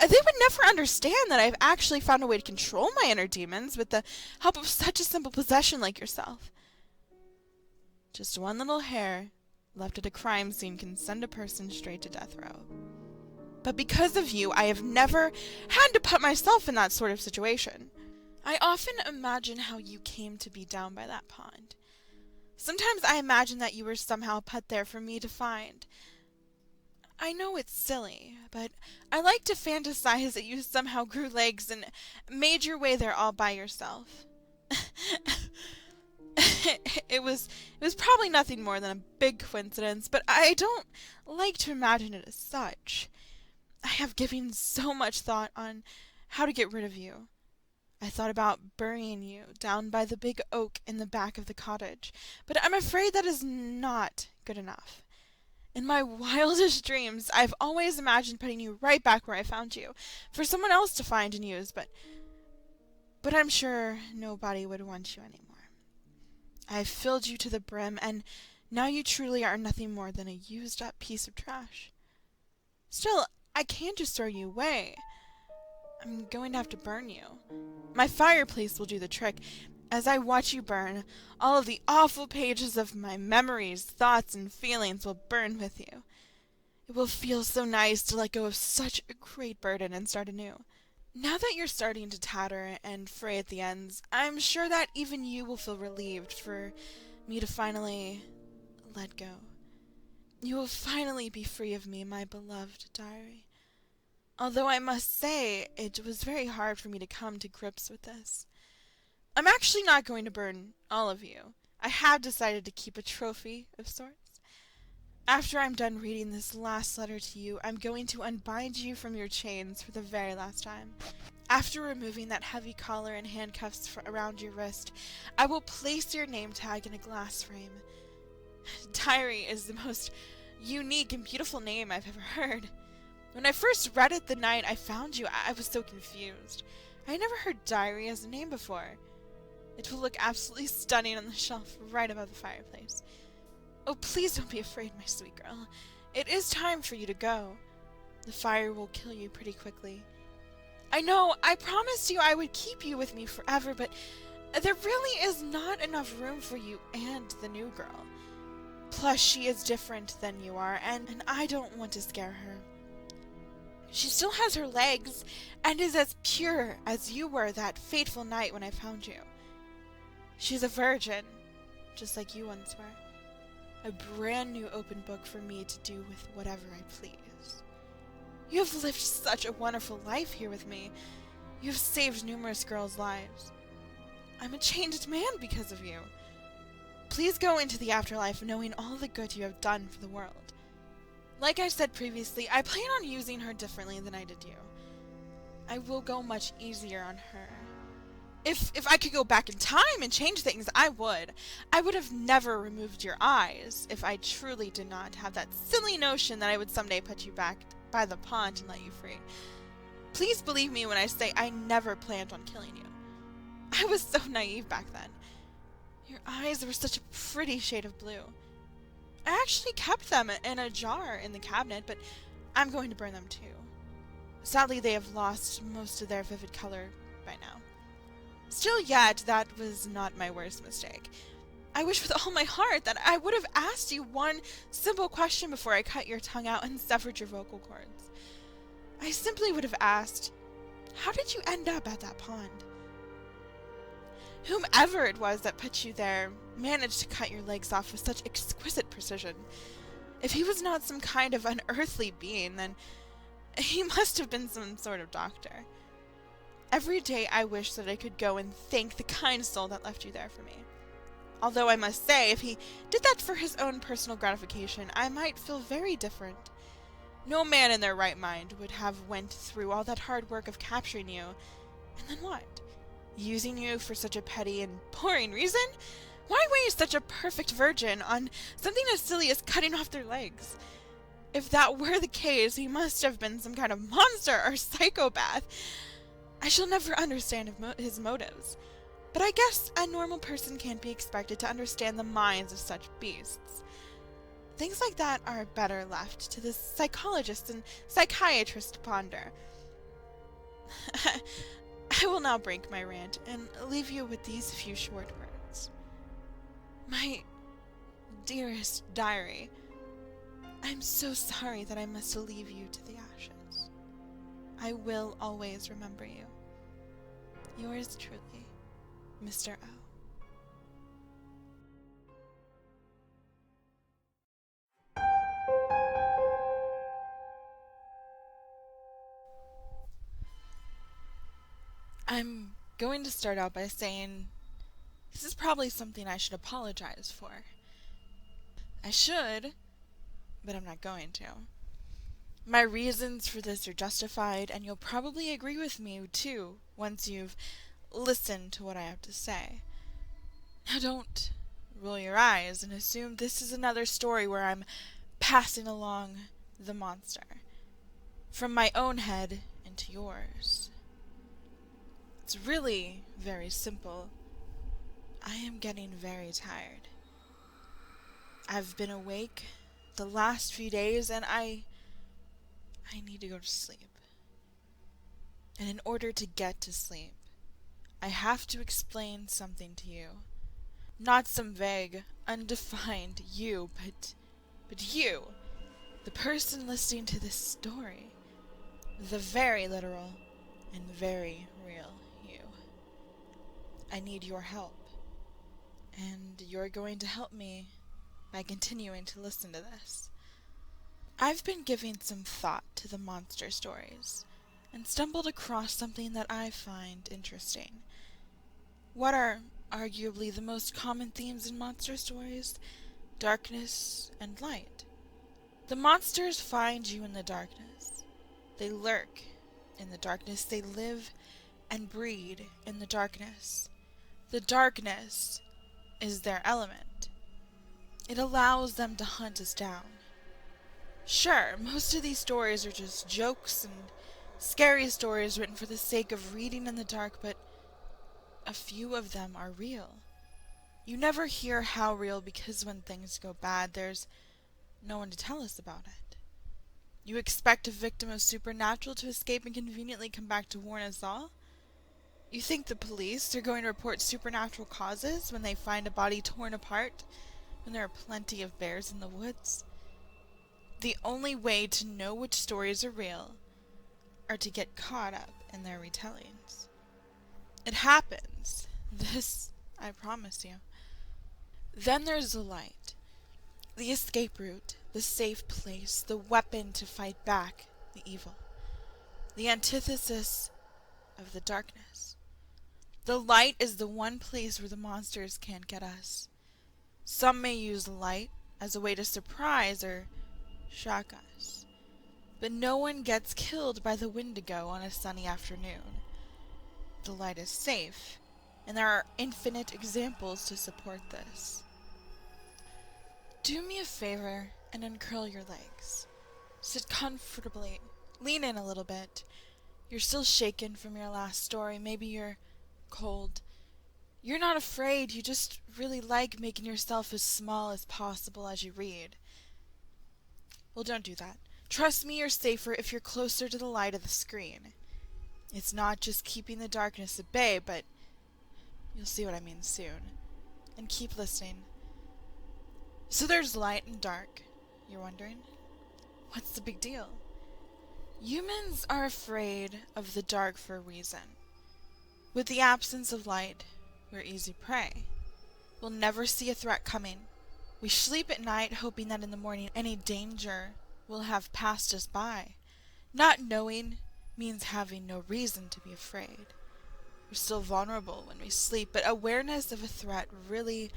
They would never understand that I've actually found a way to control my inner demons with the help of such a simple possession like yourself. Just one little hair left at a crime scene can send a person straight to death row. But because of you, I have never had to put myself in that sort of situation. I often imagine how you came to be down by that pond. Sometimes I imagine that you were somehow put there for me to find. I know it's silly, but I like to fantasize that you somehow grew legs and made your way there all by yourself. It was probably nothing more than a big coincidence, but I don't like to imagine it as such. I have given so much thought on how to get rid of you. I thought about burying you down by the big oak in the back of the cottage, but I'm afraid that is not good enough. In my wildest dreams, I've always imagined putting you right back where I found you, for someone else to find and use, but I'm sure nobody would want you anymore. I've filled you to the brim, and now you truly are nothing more than a used-up piece of trash. Still, I can't just throw you away. I'm going to have to burn you. My fireplace will do the trick. As I watch you burn, all of the awful pages of my memories, thoughts, and feelings will burn with you. It will feel so nice to let go of such a great burden and start anew. Now that you're starting to tatter and fray at the ends, I'm sure that even you will feel relieved for me to finally let go. You will finally be free of me, my beloved diary. Although I must say, it was very hard for me to come to grips with this. I'm actually not going to burn all of you. I have decided to keep a trophy of sorts. After I'm done reading this last letter to you, I'm going to unbind you from your chains for the very last time. After removing that heavy collar and handcuffs around your wrist, I will place your name tag in a glass frame. Diary is the most unique and beautiful name I've ever heard. When I first read it the night I found you, I was so confused. I never heard Diary as a name before. It will look absolutely stunning on the shelf right above the fireplace. Oh, please don't be afraid, my sweet girl. It is time for you to go. The fire will kill you pretty quickly. I know, I promised you I would keep you with me forever, but there really is not enough room for you and the new girl. Plus, she is different than you are, and I don't want to scare her. She still has her legs, and is as pure as you were that fateful night when I found you. She's a virgin, just like you once were. A brand new open book for me to do with whatever I please. You have lived such a wonderful life here with me. You have saved numerous girls' lives. I'm a changed man because of you. Please go into the afterlife knowing all the good you have done for the world. Like I said previously, I plan on using her differently than I did you. I will go much easier on her. If I could go back in time and change things, I would. I would have never removed your eyes if I truly did not have that silly notion that I would someday put you back by the pond and let you free. Please believe me when I say I never planned on killing you. I was so naive back then. Your eyes were such a pretty shade of blue. I actually kept them in a jar in the cabinet, but I'm going to burn them too. Sadly, they have lost most of their vivid color by now. Still yet, that was not my worst mistake. I wish with all my heart that I would have asked you one simple question before I cut your tongue out and severed your vocal cords. I simply would have asked, how did you end up at that pond? Whomever it was that put you there managed to cut your legs off with such exquisite precision. If he was not some kind of unearthly being, then he must have been some sort of doctor. Every day I wish that I could go and thank the kind soul that left you there for me. Although I must say, if he did that for his own personal gratification, I might feel very different. No man in their right mind would have went through all that hard work of capturing you, and then what? Using you for such a petty and boring reason? Why waste such a perfect virgin on something as silly as cutting off their legs? If that were the case, he must have been some kind of monster or psychopath. I shall never understand his motives. But I guess a normal person can't be expected to understand the minds of such beasts. Things like that are better left to the psychologists and psychiatrists to ponder. I will now break my rant and leave you with these few short words. My dearest diary, I'm so sorry that I must leave you to the ashes. I will always remember you. Yours truly, Mr. O. I'm going to start out by saying this is probably something I should apologize for. I should, but I'm not going to. My reasons for this are justified, and you'll probably agree with me, too, once you've listened to what I have to say. Now don't roll your eyes and assume this is another story where I'm passing along the monster from my own head into yours. It's really very simple. I am getting very tired. I've been awake the last few days, and I need to go to sleep. And in order to get to sleep, I have to explain something to you. Not some vague, undefined you, but you, the person listening to this story. The very literal and very real you. I need your help. And you're going to help me by continuing to listen to this. I've been giving some thought to the monster stories, and stumbled across something that I find interesting. What are arguably the most common themes in monster stories? Darkness and light. The monsters find you in the darkness. They lurk in the darkness. They live and breed in the darkness. The darkness is their element. It allows them to hunt us down. Sure, most of these stories are just jokes and scary stories written for the sake of reading in the dark, but a few of them are real. You never hear how real because when things go bad, there's no one to tell us about it. You expect a victim of supernatural to escape and conveniently come back to warn us all? You think the police are going to report supernatural causes when they find a body torn apart, when there are plenty of bears in the woods? The only way to know which stories are real are to get caught up in their retellings. It happens. This, I promise you. Then there's the light. The escape route, the safe place, the weapon to fight back the evil. The antithesis of the darkness. The light is the one place where the monsters can't get us. Some may use light as a way to surprise or shock us. But no one gets killed by the Wendigo on a sunny afternoon. The light is safe, and there are infinite examples to support this. Do me a favor and uncurl your legs. Sit comfortably. Lean in a little bit. You're still shaken from your last story. Maybe you're cold. You're not afraid. You just really like making yourself as small as possible as you read. Well, don't do that. Trust me, you're safer if you're closer to the light of the screen. It's not just keeping the darkness at bay, but you'll see what I mean soon. And keep listening. So there's light and dark, you're wondering? What's the big deal? Humans are afraid of the dark for a reason. With the absence of light, we're easy prey. We'll never see a threat coming. We sleep at night hoping that in the morning any danger will have passed us by. Not knowing means having no reason to be afraid. We're still vulnerable when we sleep, but awareness of a threat really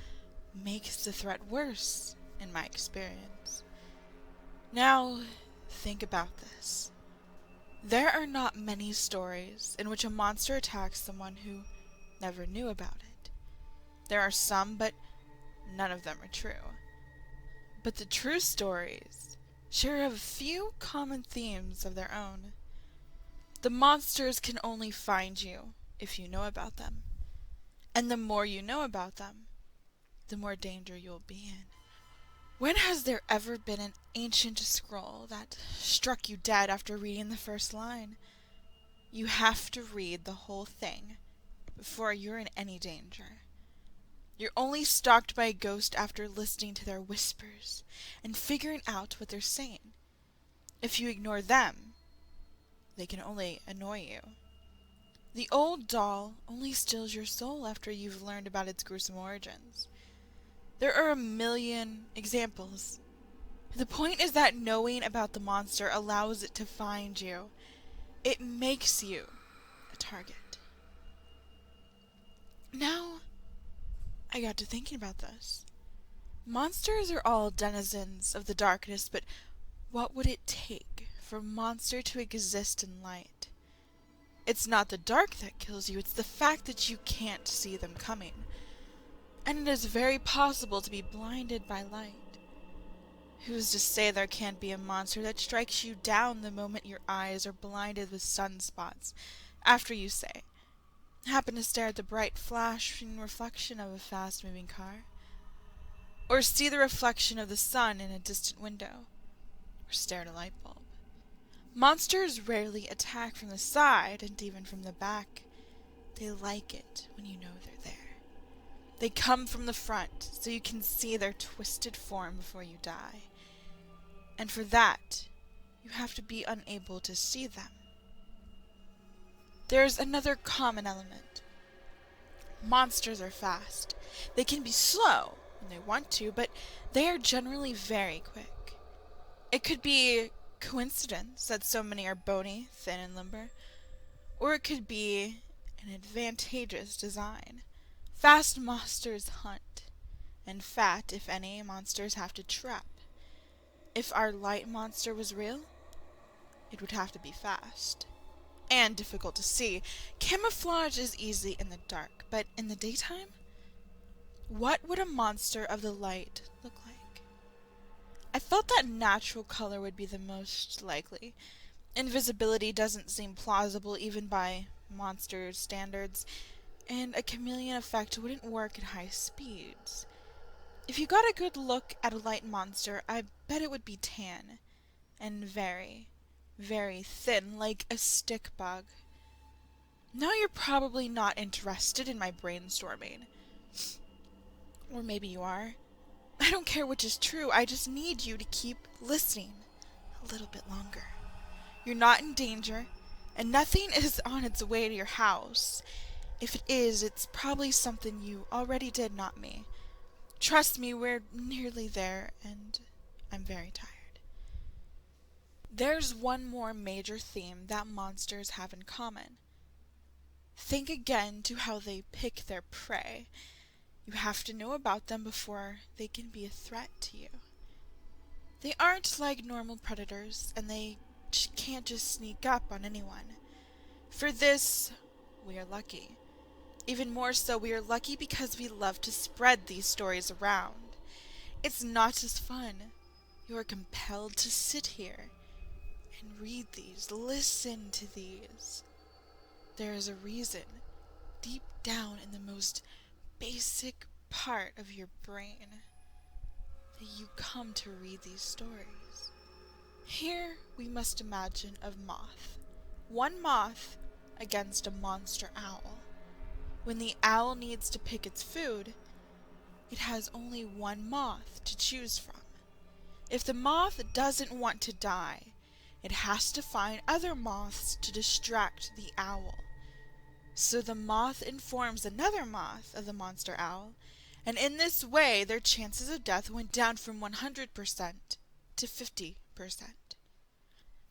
makes the threat worse, in my experience. Now, think about this. There are not many stories in which a monster attacks someone who never knew about it. There are some, but none of them are true. But the true stories share a few common themes of their own. The monsters can only find you if you know about them. And the more you know about them, the more danger you'll be in. When has there ever been an ancient scroll that struck you dead after reading the first line? You have to read the whole thing before you're in any danger. You're only stalked by a ghost after listening to their whispers and figuring out what they're saying. If you ignore them, they can only annoy you. The old doll only steals your soul after you've learned about its gruesome origins. There are a million examples. The point is that knowing about the monster allows it to find you. It makes you a target. Now, I got to thinking about this. Monsters are all denizens of the darkness, but what would it take for a monster to exist in light? It's not the dark that kills you, it's the fact that you can't see them coming. And it is very possible to be blinded by light. Who's to say there can't be a monster that strikes you down the moment your eyes are blinded with sunspots, after you, say, happen to stare at the bright flashing reflection of a fast-moving car? Or see the reflection of the sun in a distant window? Or stare at a light bulb? Monsters rarely attack from the side, and even from the back. They like it when you know they're there. They come from the front, so you can see their twisted form before you die. And for that, you have to be unable to see them. There's another common element. Monsters are fast. They can be slow when they want to, but they are generally very quick. It could be coincidence that so many are bony, thin, and limber, or it could be an advantageous design. Fast monsters hunt, and fat, if any, monsters have to trap. If our light monster was real, it would have to be fast. And difficult to see. Camouflage is easy in the dark, but in the daytime? What would a monster of the light look like? I felt that natural color would be the most likely. Invisibility doesn't seem plausible even by monster standards, and a chameleon effect wouldn't work at high speeds. If you got a good look at a light monster, I bet it would be tan, and very, very thin, like a stick bug. Now you're probably not interested in my brainstorming. Or maybe you are. I don't care which is true, I just need you to keep listening a little bit longer. You're not in danger, and nothing is on its way to your house. If it is, it's probably something you already did, not me. Trust me, we're nearly there, and I'm very tired. There's one more major theme that monsters have in common. Think again to how they pick their prey. You have to know about them before they can be a threat to you. They aren't like normal predators, and they can't just sneak up on anyone. For this, we are lucky. Even more so, we are lucky because we love to spread these stories around. It's not just fun. You are compelled to sit here and read these, listen to these. There is a reason, deep down in the most basic part of your brain, that you come to read these stories. Here we must imagine a moth. One moth against a monster owl. When the owl needs to pick its food, it has only one moth to choose from. If the moth doesn't want to die, it has to find other moths to distract the owl. So the moth informs another moth of the monster owl, and in this way their chances of death went down from 100% to 50%.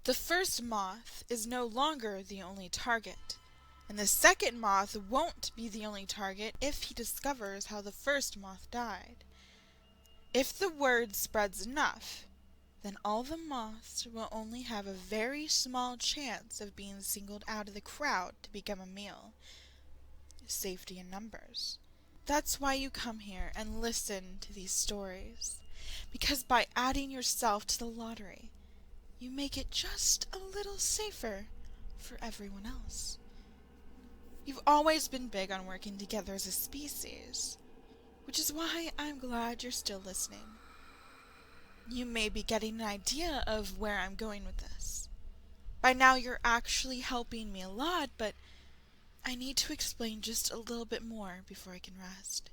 The first moth is no longer the only target. And the second moth won't be the only target if he discovers how the first moth died. If the word spreads enough, then all the moths will only have a very small chance of being singled out of the crowd to become a meal. Safety in numbers. That's why you come here and listen to these stories. Because by adding yourself to the lottery, you make it just a little safer for everyone else. You've always been big on working together as a species, which is why I'm glad you're still listening. You may be getting an idea of where I'm going with this. By now you're actually helping me a lot, but I need to explain just a little bit more before I can rest.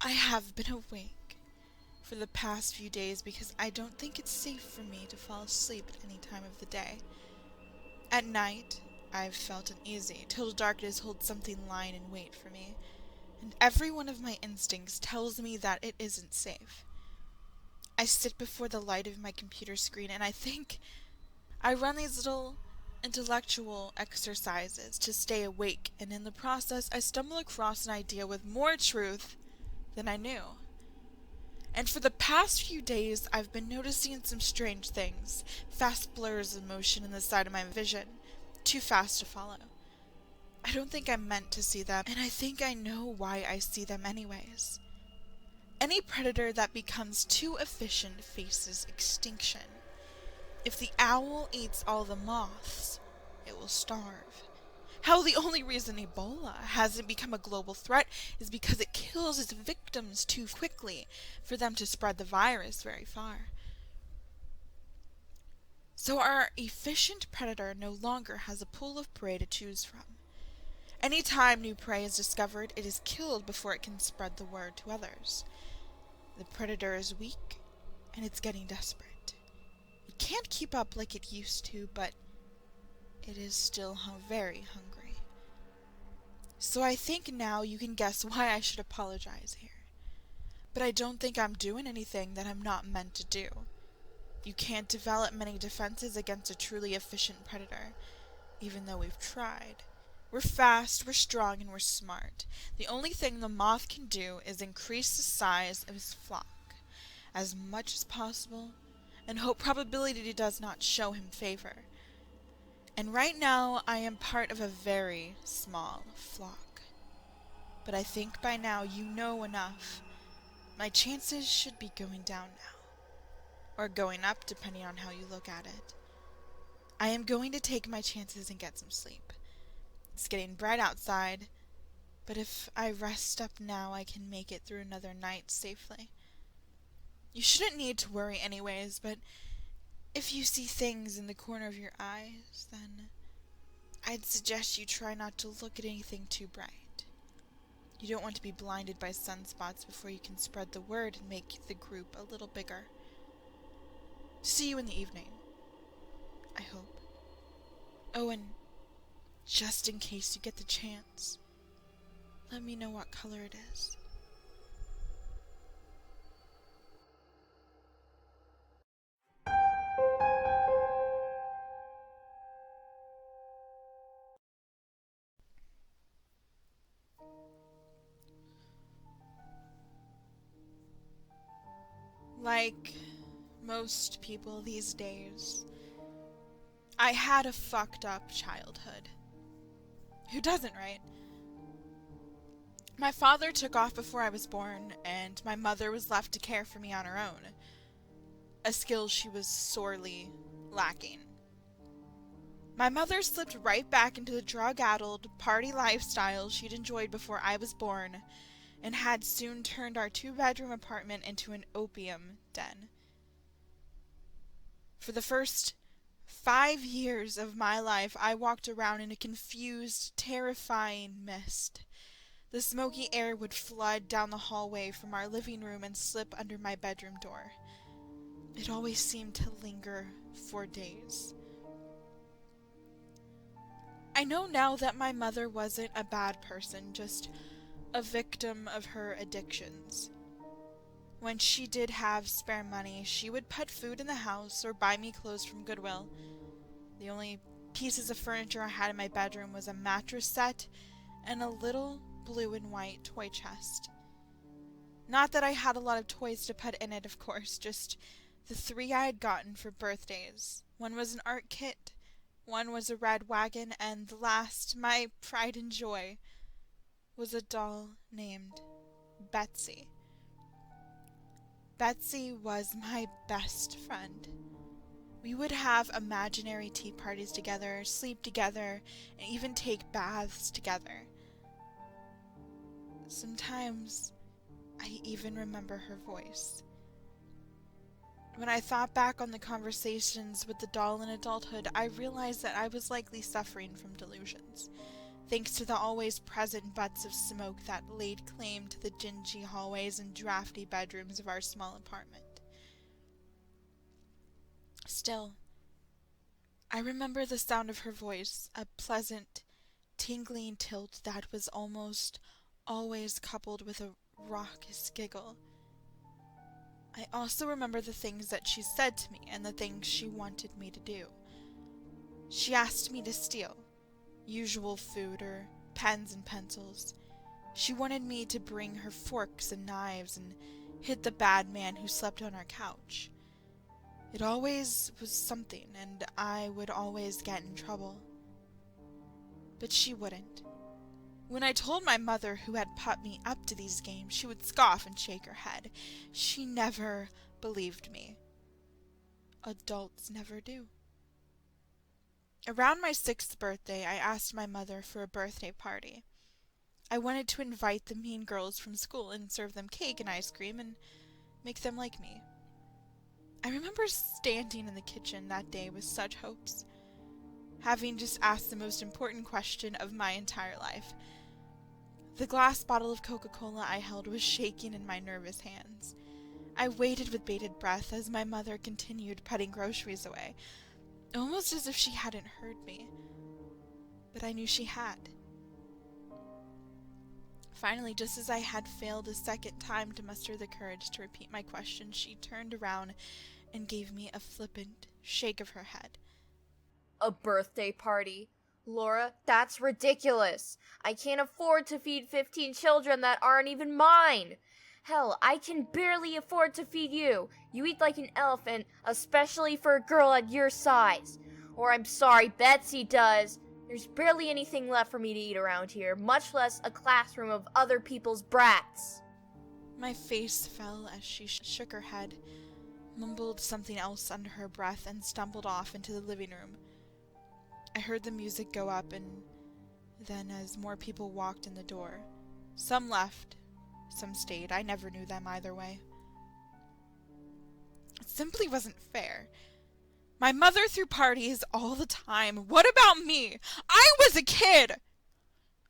I have been awake for the past few days because I don't think it's safe for me to fall asleep at any time of the day. At night, I've felt uneasy. Total darkness holds something lying in wait for me, and every one of my instincts tells me that it isn't safe. I sit before the light of my computer screen and I think I run these little intellectual exercises to stay awake, and in the process I stumble across an idea with more truth than I knew. And for the past few days, I've been noticing some strange things, fast blurs of motion in the side of my vision, too fast to follow. I don't think I'm meant to see them, and I think I know why I see them anyways. Any predator that becomes too efficient faces extinction. If the owl eats all the moths, it will starve. Hell, the only reason Ebola hasn't become a global threat is because it kills its victims too quickly for them to spread the virus very far. So our efficient predator no longer has a pool of prey to choose from. Any time new prey is discovered, it is killed before it can spread the word to others. The predator is weak, and it's getting desperate. It can't keep up like it used to, but it is still very hungry. So I think now you can guess why I should apologize here. But I don't think I'm doing anything that I'm not meant to do. You can't develop many defenses against a truly efficient predator, even though we've tried. We're fast, we're strong, and we're smart. The only thing the moth can do is increase the size of his flock as much as possible and hope probability does not show him favor. And right now, I am part of a very small flock. But I think by now you know enough. My chances should be going down now. Or going up, depending on how you look at it. I am going to take my chances and get some sleep. It's getting bright outside, but if I rest up now, I can make it through another night safely. You shouldn't need to worry anyways, but if you see things in the corner of your eyes, then I'd suggest you try not to look at anything too bright. You don't want to be blinded by sunspots before you can spread the word and make the group a little bigger. See you in the evening, I hope. Oh, and just in case you get the chance, let me know what color it is. Like most people these days, I had a fucked up childhood. Who doesn't, right? My father took off before I was born, and my mother was left to care for me on her own, a skill she was sorely lacking. My mother slipped right back into the drug-addled party lifestyle she'd enjoyed before I was born, and had soon turned our two-bedroom apartment into an opium den. For the first 5 years of my life, I walked around in a confused, terrifying mist. The smoky air would flood down the hallway from our living room and slip under my bedroom door. It always seemed to linger for days. I know now that my mother wasn't a bad person, just a victim of her addictions. When she did have spare money, she would put food in the house or buy me clothes from Goodwill. The only pieces of furniture I had in my bedroom was a mattress set and a little blue and white toy chest. Not that I had a lot of toys to put in it, of course, just the 3 I had gotten for birthdays. One was an art kit, one was a red wagon, and the last, my pride and joy, was a doll named Betsy. Betsy was my best friend. We would have imaginary tea parties together, sleep together, and even take baths together. Sometimes I even remember her voice. When I thought back on the conversations with the doll in adulthood, I realized that I was likely suffering from delusions, thanks to the always present butts of smoke that laid claim to the dingy hallways and drafty bedrooms of our small apartment. Still, I remember the sound of her voice, a pleasant, tingling tilt that was almost always coupled with a raucous giggle. I also remember the things that she said to me and the things she wanted me to do. She asked me to steal usual food or pens and pencils. She wanted me to bring her forks and knives and hit the bad man who slept on our couch. It always was something, and I would always get in trouble. But she wouldn't. When I told my mother who had put me up to these games, she would scoff and shake her head. She never believed me. Adults never do. Around my 6th birthday, I asked my mother for a birthday party. I wanted to invite the mean girls from school and serve them cake and ice cream and make them like me. I remember standing in the kitchen that day with such hopes, having just asked the most important question of my entire life. The glass bottle of Coca-Cola I held was shaking in my nervous hands. I waited with bated breath as my mother continued putting groceries away, almost as if she hadn't heard me. But I knew she had. Finally, just as I had failed a second time to muster the courage to repeat my question, she turned around and gave me a flippant shake of her head. A birthday party? Laura, that's ridiculous. I can't afford to feed 15 children that aren't even mine. Hell, I can barely afford to feed you. You eat like an elephant, especially for a girl at your size. Or I'm sorry, Betsy does. There's barely anything left for me to eat around here, much less a classroom of other people's brats. My face fell as she shook her head, mumbled something else under her breath, and stumbled off into the living room. I heard the music go up, and then as more people walked in the door, some left, some stayed. I never knew them either way. It simply wasn't fair. My mother threw parties all the time. What about me? I was a kid!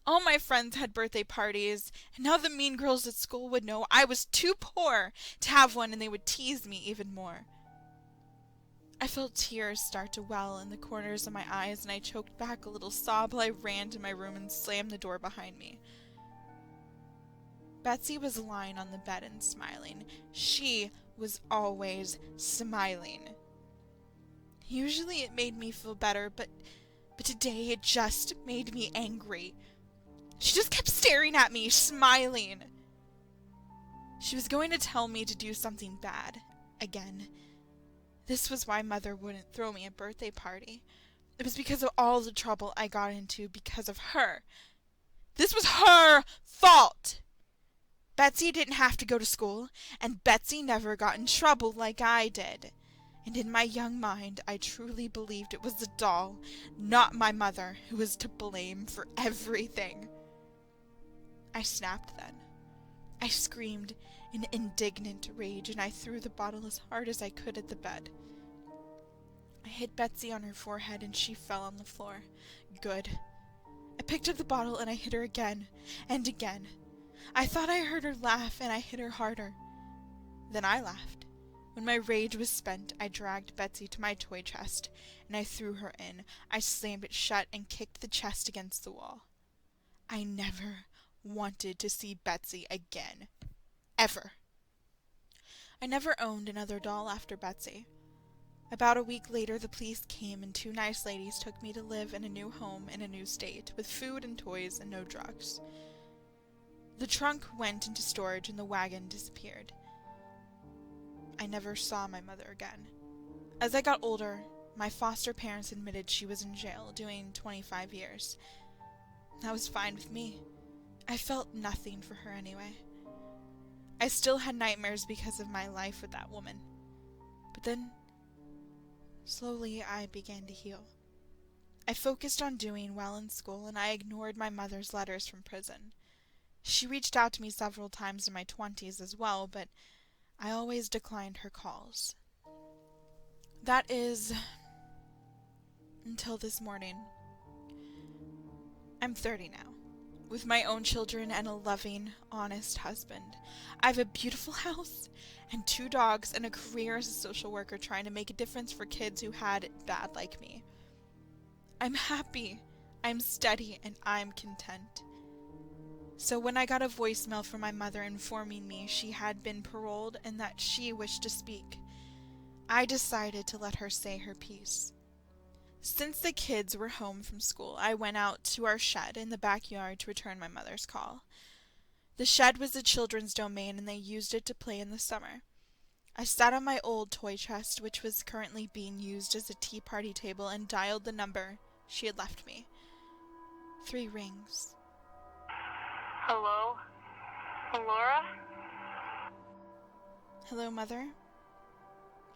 All my friends had birthday parties, and now the mean girls at school would know I was too poor to have one, and they would tease me even more. I felt tears start to well in the corners of my eyes, and I choked back a little sob while I ran to my room and slammed the door behind me. Betsy was lying on the bed and smiling. She was always smiling. Usually it made me feel better, but today it just made me angry. She just kept staring at me, smiling. She was going to tell me to do something bad again. This was why Mother wouldn't throw me a birthday party. It was because of all the trouble I got into because of her. This was her fault. Betsy didn't have to go to school, and Betsy never got in trouble like I did. And in my young mind, I truly believed it was the doll, not my mother, who was to blame for everything. I snapped then. I screamed in indignant rage, and I threw the bottle as hard as I could at the bed. I hit Betsy on her forehead, and she fell on the floor. Good. I picked up the bottle, and I hit her again and again. I thought I heard her laugh, and I hit her harder. Then I laughed. When my rage was spent, I dragged Betsy to my toy chest, and I threw her in. I slammed it shut and kicked the chest against the wall. I never wanted to see Betsy again. Ever. I never owned another doll after Betsy. About a week later, the police came and 2 nice ladies took me to live in a new home in a new state, with food and toys and no drugs. The trunk went into storage and the wagon disappeared. I never saw my mother again. As I got older, my foster parents admitted she was in jail, doing 25 years. That was fine with me. I felt nothing for her anyway. I still had nightmares because of my life with that woman. But then, slowly I began to heal. I focused on doing well in school, and I ignored my mother's letters from prison. She reached out to me several times in my 20s as well, but I always declined her calls. That is, until this morning. I'm 30 now, with my own children and a loving, honest husband. I have a beautiful house and 2 dogs and a career as a social worker trying to make a difference for kids who had it bad like me. I'm happy, I'm steady, and I'm content. So when I got a voicemail from my mother informing me she had been paroled and that she wished to speak, I decided to let her say her piece. Since the kids were home from school, I went out to our shed in the backyard to return my mother's call. The shed was a children's domain and they used it to play in the summer. I sat on my old toy chest, which was currently being used as a tea party table, and dialed the number she had left me. 3 rings. Hello? Laura? Hello, Mother.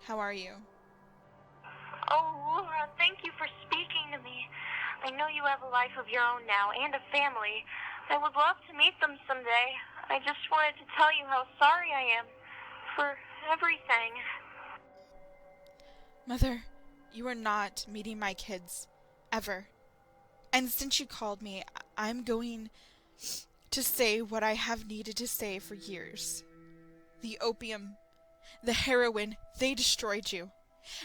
How are you? Oh, Laura, thank you for speaking to me. I know you have a life of your own now and a family. I would love to meet them someday. I just wanted to tell you how sorry I am for everything. Mother, you are not meeting my kids. Ever. And since you called me, I'm going to say what I have needed to say for years. The opium, the heroin, they destroyed you.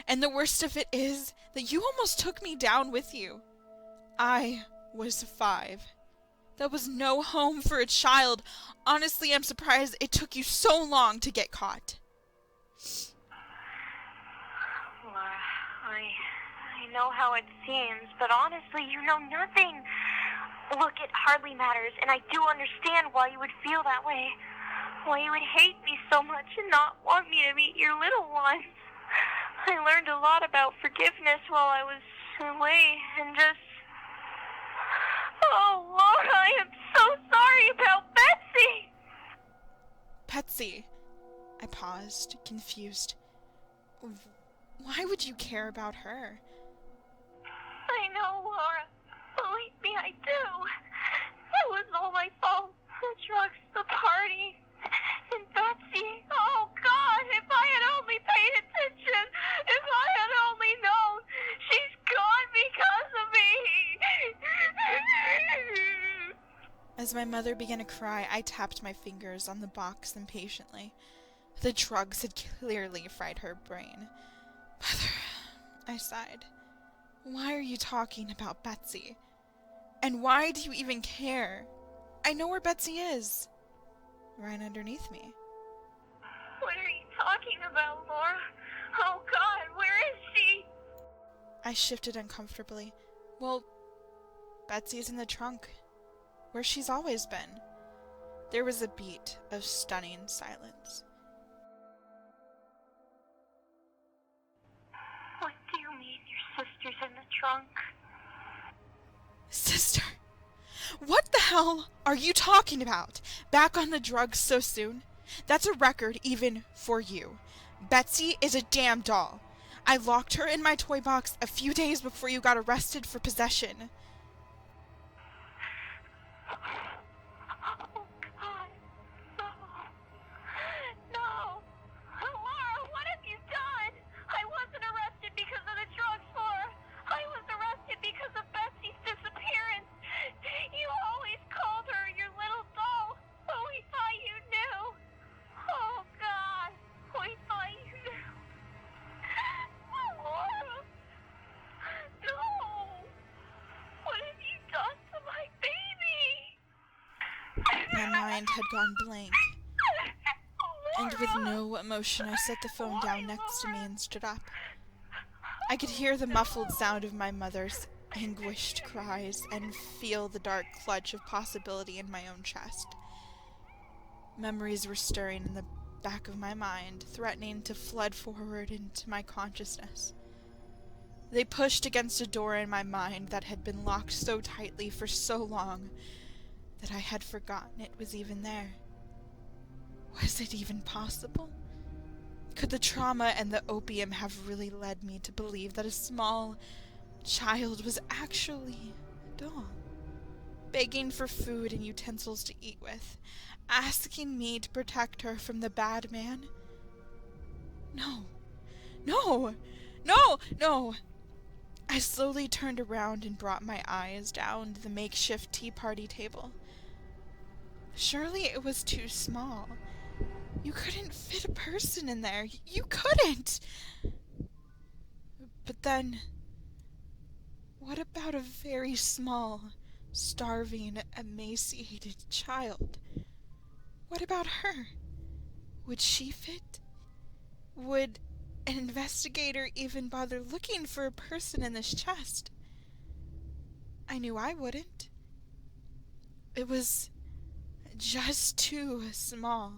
And the worst of it is that you almost took me down with you. I was 5. That was no home for a child. Honestly, I'm surprised it took you so long to get caught. Laura, I know how it seems, but honestly, you know nothing. Look, it hardly matters, and I do understand why you would feel that way. Why you would hate me so much and not want me to meet your little ones. I learned a lot about forgiveness while I was away, and just... Oh, Laura, I am so sorry about Betsy! Betsy. I paused, confused. Why would you care about her? I know, Laura. Believe me, I do. It was all my fault. The drugs, the party, and Betsy. Oh, God, if I had only paid attention. If I had only known. She's gone because of me. As my mother began to cry, I tapped my fingers on the box impatiently. The drugs had clearly fried her brain. Mother, I sighed. Why are you talking about Betsy? And why do you even care? I know where Betsy is. Right underneath me. What are you talking about, Laura? Oh, God, where is she? I shifted uncomfortably. Well, Betsy's in the trunk, where she's always been. There was a beat of stunning silence. What do you mean your sister's in the trunk? Sister, what the hell are you talking about? Back on the drugs so soon? That's a record even for you. Betsy is a damn doll. I locked her in my toy box a few days before you got arrested for possession. Oh, God. No. No. Laura, what have you done? I wasn't arrested because of the drugs, Laura. I was arrested because of Betsy's disappearance. You always called her your little doll, but we thought you knew. Oh, God. We thought you knew. Laura. No. What have you done to my baby? My mind had gone blank, and with no emotion I set the phone down next to me and stood up. I could hear the muffled sound of my mother's anguished cries and feel the dark clutch of possibility in my own chest. Memories were stirring in the back of my mind, threatening to flood forward into my consciousness. They pushed against a door in my mind that had been locked so tightly for so long that I had forgotten it was even there. Was it even possible? Could the trauma and the opium have really led me to believe that a small child was actually a doll, begging for food and utensils to eat with, asking me to protect her from the bad man? No, no, no, no! I slowly turned around and brought my eyes down to the makeshift tea party table. Surely it was too small. You couldn't fit a person in there. You couldn't! But then, what about a very small, starving, emaciated child? What about her? Would she fit? Would an investigator even bother looking for a person in this chest? I knew I wouldn't. It was just too small.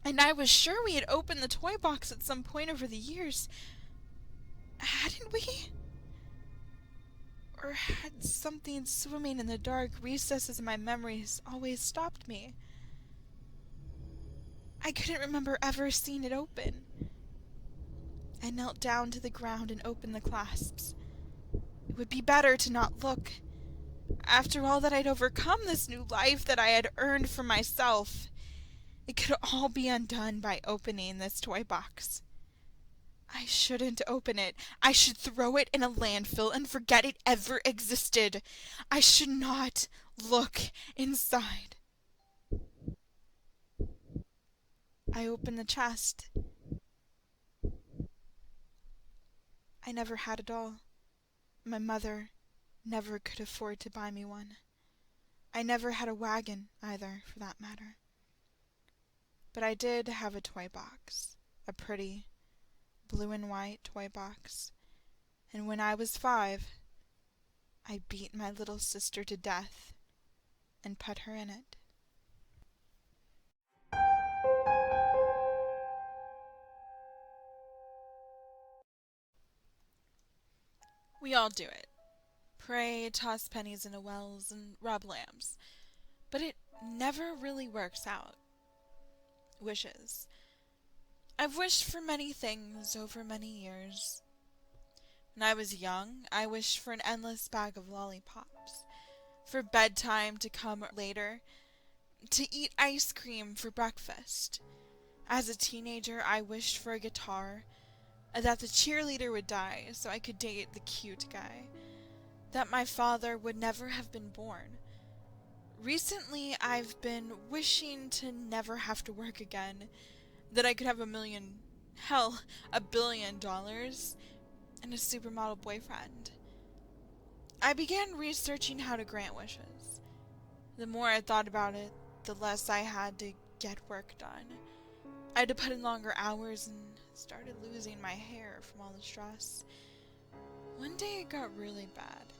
And I was sure we had opened the toy box at some point over the years. Hadn't we? Or had something swimming in the dark recesses of my memories always stopped me? I couldn't remember ever seeing it open. I knelt down to the ground and opened the clasps. It would be better to not look. After all that I'd overcome, this new life that I had earned for myself, it could all be undone by opening this toy box. I shouldn't open it. I should throw it in a landfill and forget it ever existed. I should not look inside. I opened the chest. I never had a doll. My mother never could afford to buy me one. I never had a wagon, either, for that matter. But I did have a toy box, a pretty blue and white toy box, and when I was 5, I beat my little sister to death and put her in it. We all do it. Pray, toss pennies into wells, and rub lambs. But it never really works out. Wishes. I've wished for many things over many years. When I was young, I wished for an endless bag of lollipops, for bedtime to come later, to eat ice cream for breakfast. As a teenager, I wished for a guitar, that the cheerleader would die so I could date the cute guy, that my father would never have been born. Recently, I've been wishing to never have to work again, that I could have $1 million, hell, $1 billion, and a supermodel boyfriend. I began researching how to grant wishes. The more I thought about it, the less I had to get work done. I had to put in longer hours and started losing my hair from all the stress. One day it got really bad.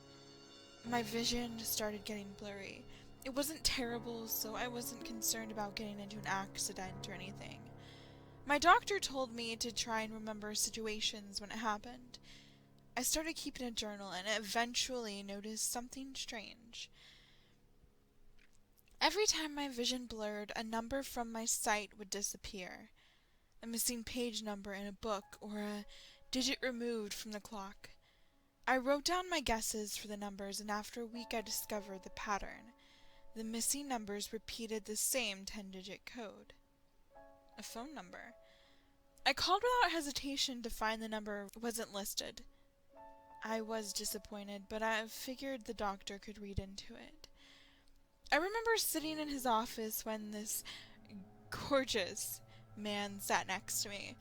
My vision started getting blurry. It wasn't terrible, so I wasn't concerned about getting into an accident or anything. My doctor told me to try and remember situations when it happened. I started keeping a journal and eventually noticed something strange. Every time my vision blurred, a number from my sight would disappear. A missing page number in a book or a digit removed from the clock. I wrote down my guesses for the numbers, and after a week I discovered the pattern. The missing numbers repeated the same 10-digit code. A phone number. I called without hesitation to find the number wasn't listed. I was disappointed, but I figured the doctor could read into it. I remember sitting in his office when this gorgeous man sat next to me.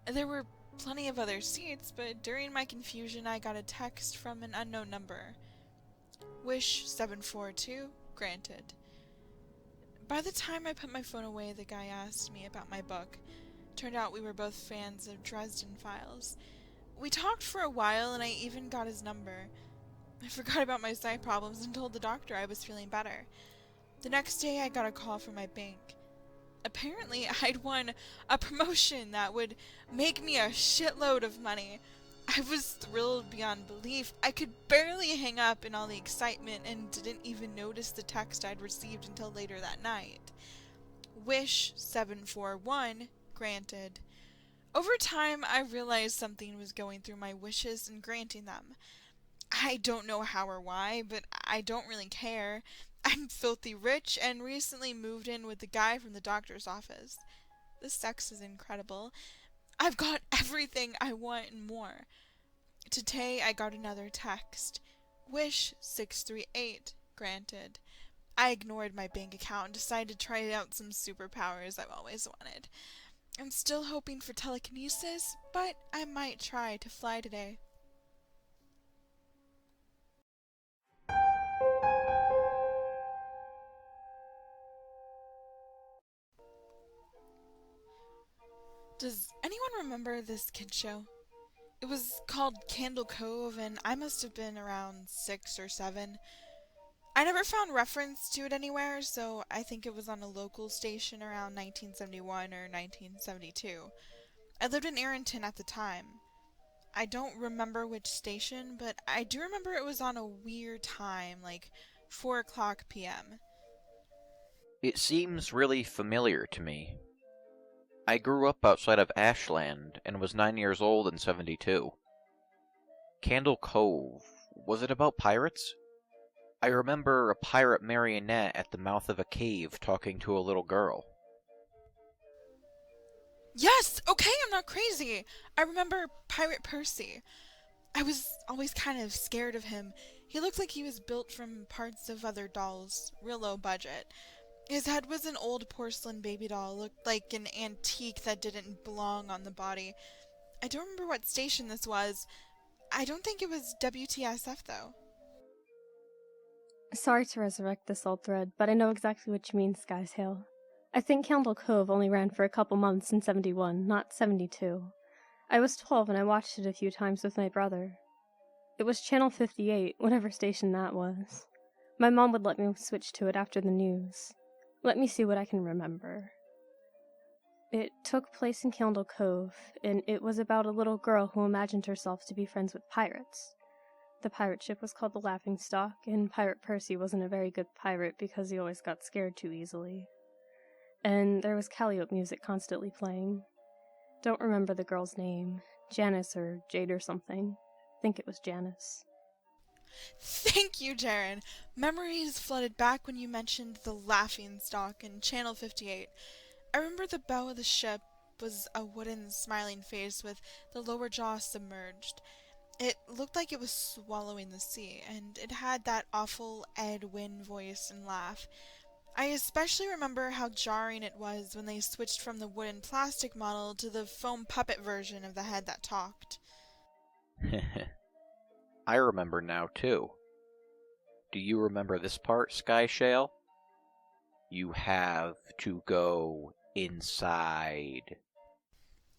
There were plenty of other seats, but during my confusion I got a text from an unknown number. Wish 742 granted. By the time I put my phone away, the guy asked me about my book. Turned out we were both fans of Dresden Files. We talked for a while, and I even got his number. I forgot about my side problems and told the doctor I was feeling better. The next day, I got a call from my bank. Apparently, I'd won a promotion that would make me a shitload of money. I was thrilled beyond belief. I could barely hang up in all the excitement and didn't even notice the text I'd received until later that night. Wish 741 granted. Over time, I realized something was going through my wishes and granting them. I don't know how or why, but I don't really care. I'm filthy rich and recently moved in with the guy from the doctor's office. The sex is incredible. I've got everything I want and more. Today I got another text. Wish 638 granted. I ignored my bank account and decided to try out some superpowers I've always wanted. I'm still hoping for telekinesis, but I might try to fly today. Does anyone remember this kid show? It was called Candle Cove, and I must have been around 6 or 7. I never found reference to it anywhere, so I think it was on a local station around 1971 or 1972. I lived in Arrington at the time. I don't remember which station, but I do remember it was on a weird time, like 4 o'clock p.m. It seems really familiar to me. I grew up outside of Ashland and was 9 years old in 72. Candle Cove, was it about pirates? I remember a pirate marionette at the mouth of a cave talking to a little girl. Yes! Okay, I'm not crazy! I remember Pirate Percy. I was always kind of scared of him. He looked like he was built from parts of other dolls, real low budget. His head was an old porcelain baby doll, looked like an antique that didn't belong on the body. I don't remember what station this was. I don't think it was WTSF, though. Sorry to resurrect this old thread, but I know exactly what you mean, Skysail. I think Candle Cove only ran for a couple months in 71, not 72. I was 12 and I watched it a few times with my brother. It was Channel 58, whatever station that was. My mom would let me switch to it after the news. Let me see what I can remember. It took place in Candle Cove, and it was about a little girl who imagined herself to be friends with pirates. The pirate ship was called the Laughing Stock, and Pirate Percy wasn't a very good pirate because he always got scared too easily. And there was Calliope music constantly playing. Don't remember the girl's name. Janice or Jade or something. Think it was Janice. Thank you, Jaren. Memories flooded back when you mentioned the Laughing Stock in Channel 58. I remember the bow of the ship was a wooden smiling face with the lower jaw submerged. It looked like it was swallowing the sea, and it had that awful Ed Wynn voice and laugh. I especially remember how jarring it was when they switched from the wooden plastic model to the foam puppet version of the head that talked. I remember now, too. Do you remember this part, Skyshale? You have to go inside.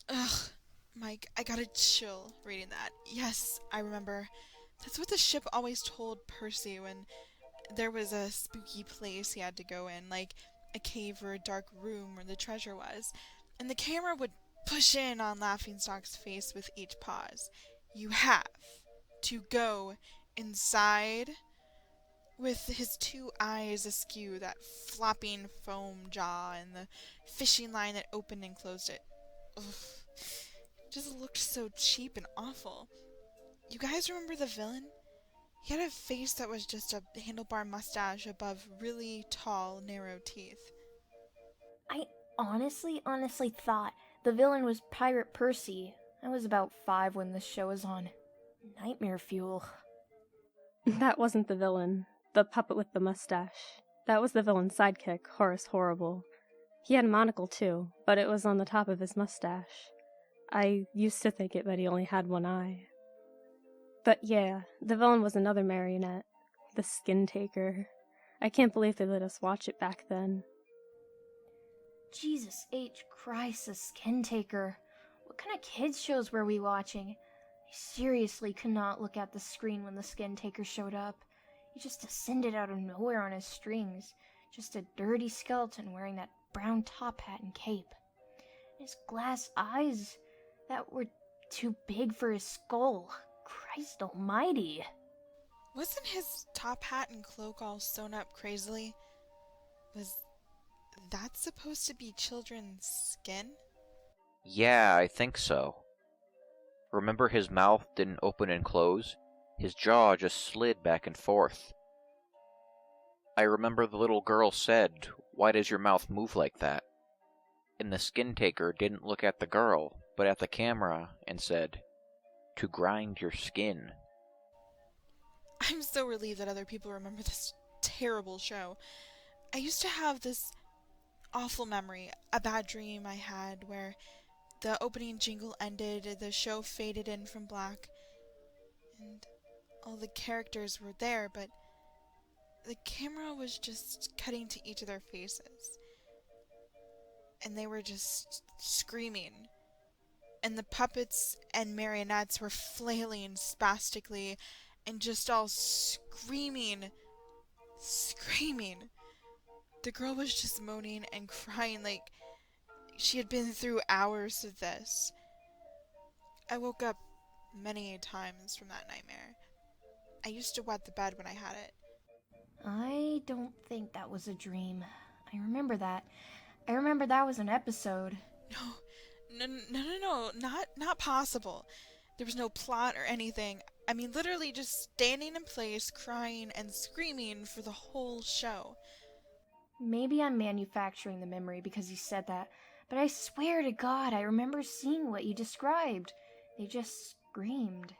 Ugh, Mike, I got a chill reading that. Yes, I remember. That's what the ship always told Percy when there was a spooky place he had to go in, like a cave or a dark room where the treasure was. And the camera would push in on Laughingstock's face with each pause. You have to go inside. With his 2 eyes askew, that flopping foam jaw, and the fishing line that opened and closed it. Ugh. It just looked so cheap and awful. You guys remember the villain? He had a face that was just a handlebar mustache above really tall, narrow teeth. I honestly thought the villain was Pirate Percy. I was about 5 when this show was on. Nightmare fuel. That wasn't the villain. The puppet with the mustache. That was the villain's sidekick, Horace Horrible. He had a monocle too, but it was on the top of his mustache. I used to think it, but he only had 1 eye. But yeah, the villain was another marionette. The Skin Taker. I can't believe they let us watch it back then. Jesus H. Christ, a Skin Taker. What kind of kids shows were we watching? seriously could not look at the screen when the skin taker showed up. He just descended out of nowhere on his strings, just a dirty skeleton wearing that brown top hat and cape. His glass eyes that were too big for his skull. Christ almighty. Wasn't his top hat and cloak all sewn up crazily? Was that supposed to be children's skin? Yeah, I think so. Remember his mouth didn't open and close? His jaw just slid back and forth. I remember the little girl said, "Why does your mouth move like that?" And the skin taker didn't look at the girl, but at the camera, and said, "To grind your skin." I'm so relieved that other people remember this terrible show. I used to have this awful memory, a bad dream I had, where the opening jingle ended, the show faded in from black, and all the characters were there, but the camera was just cutting to each of their faces. And they were just screaming. And the puppets and marionettes were flailing spastically and just all screaming. The girl was just moaning and crying like she had been through hours of this. I woke up many times from that nightmare. I used to wet the bed when I had it. I don't think that was a dream. I remember that. I remember that was an episode. No, not possible. There was no plot or anything. I mean, literally just standing in place, crying and screaming for the whole show. Maybe I'm manufacturing the memory because you said that, but I swear to God, I remember seeing what you described. They just screamed.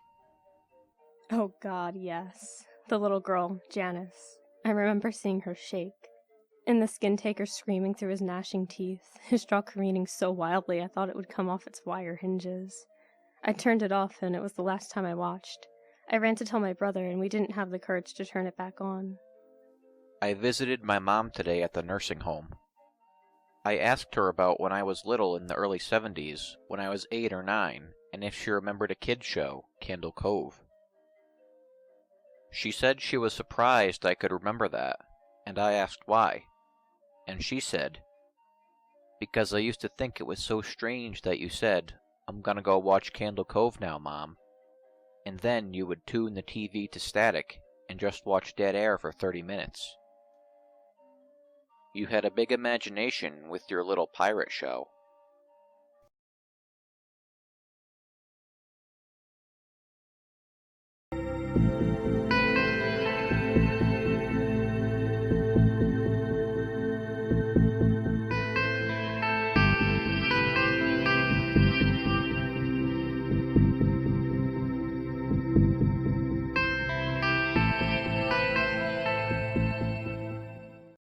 Oh God, yes. The little girl, Janice. I remember seeing her shake. And the skin taker screaming through his gnashing teeth, his jaw careening so wildly I thought it would come off its wire hinges. I turned it off, and it was the last time I watched. I ran to tell my brother, and we didn't have the courage to turn it back on. I visited my mom today at the nursing home. I asked her about when I was little in the early 70s, when I was 8 or 9, and if she remembered a kid's show, Candle Cove. She said she was surprised I could remember that, and I asked why. And she said, "Because I used to think it was so strange that you said, 'I'm gonna go watch Candle Cove now, Mom,' and then you would tune the TV to static and just watch dead air for 30 minutes. You had a big imagination with your little pirate show."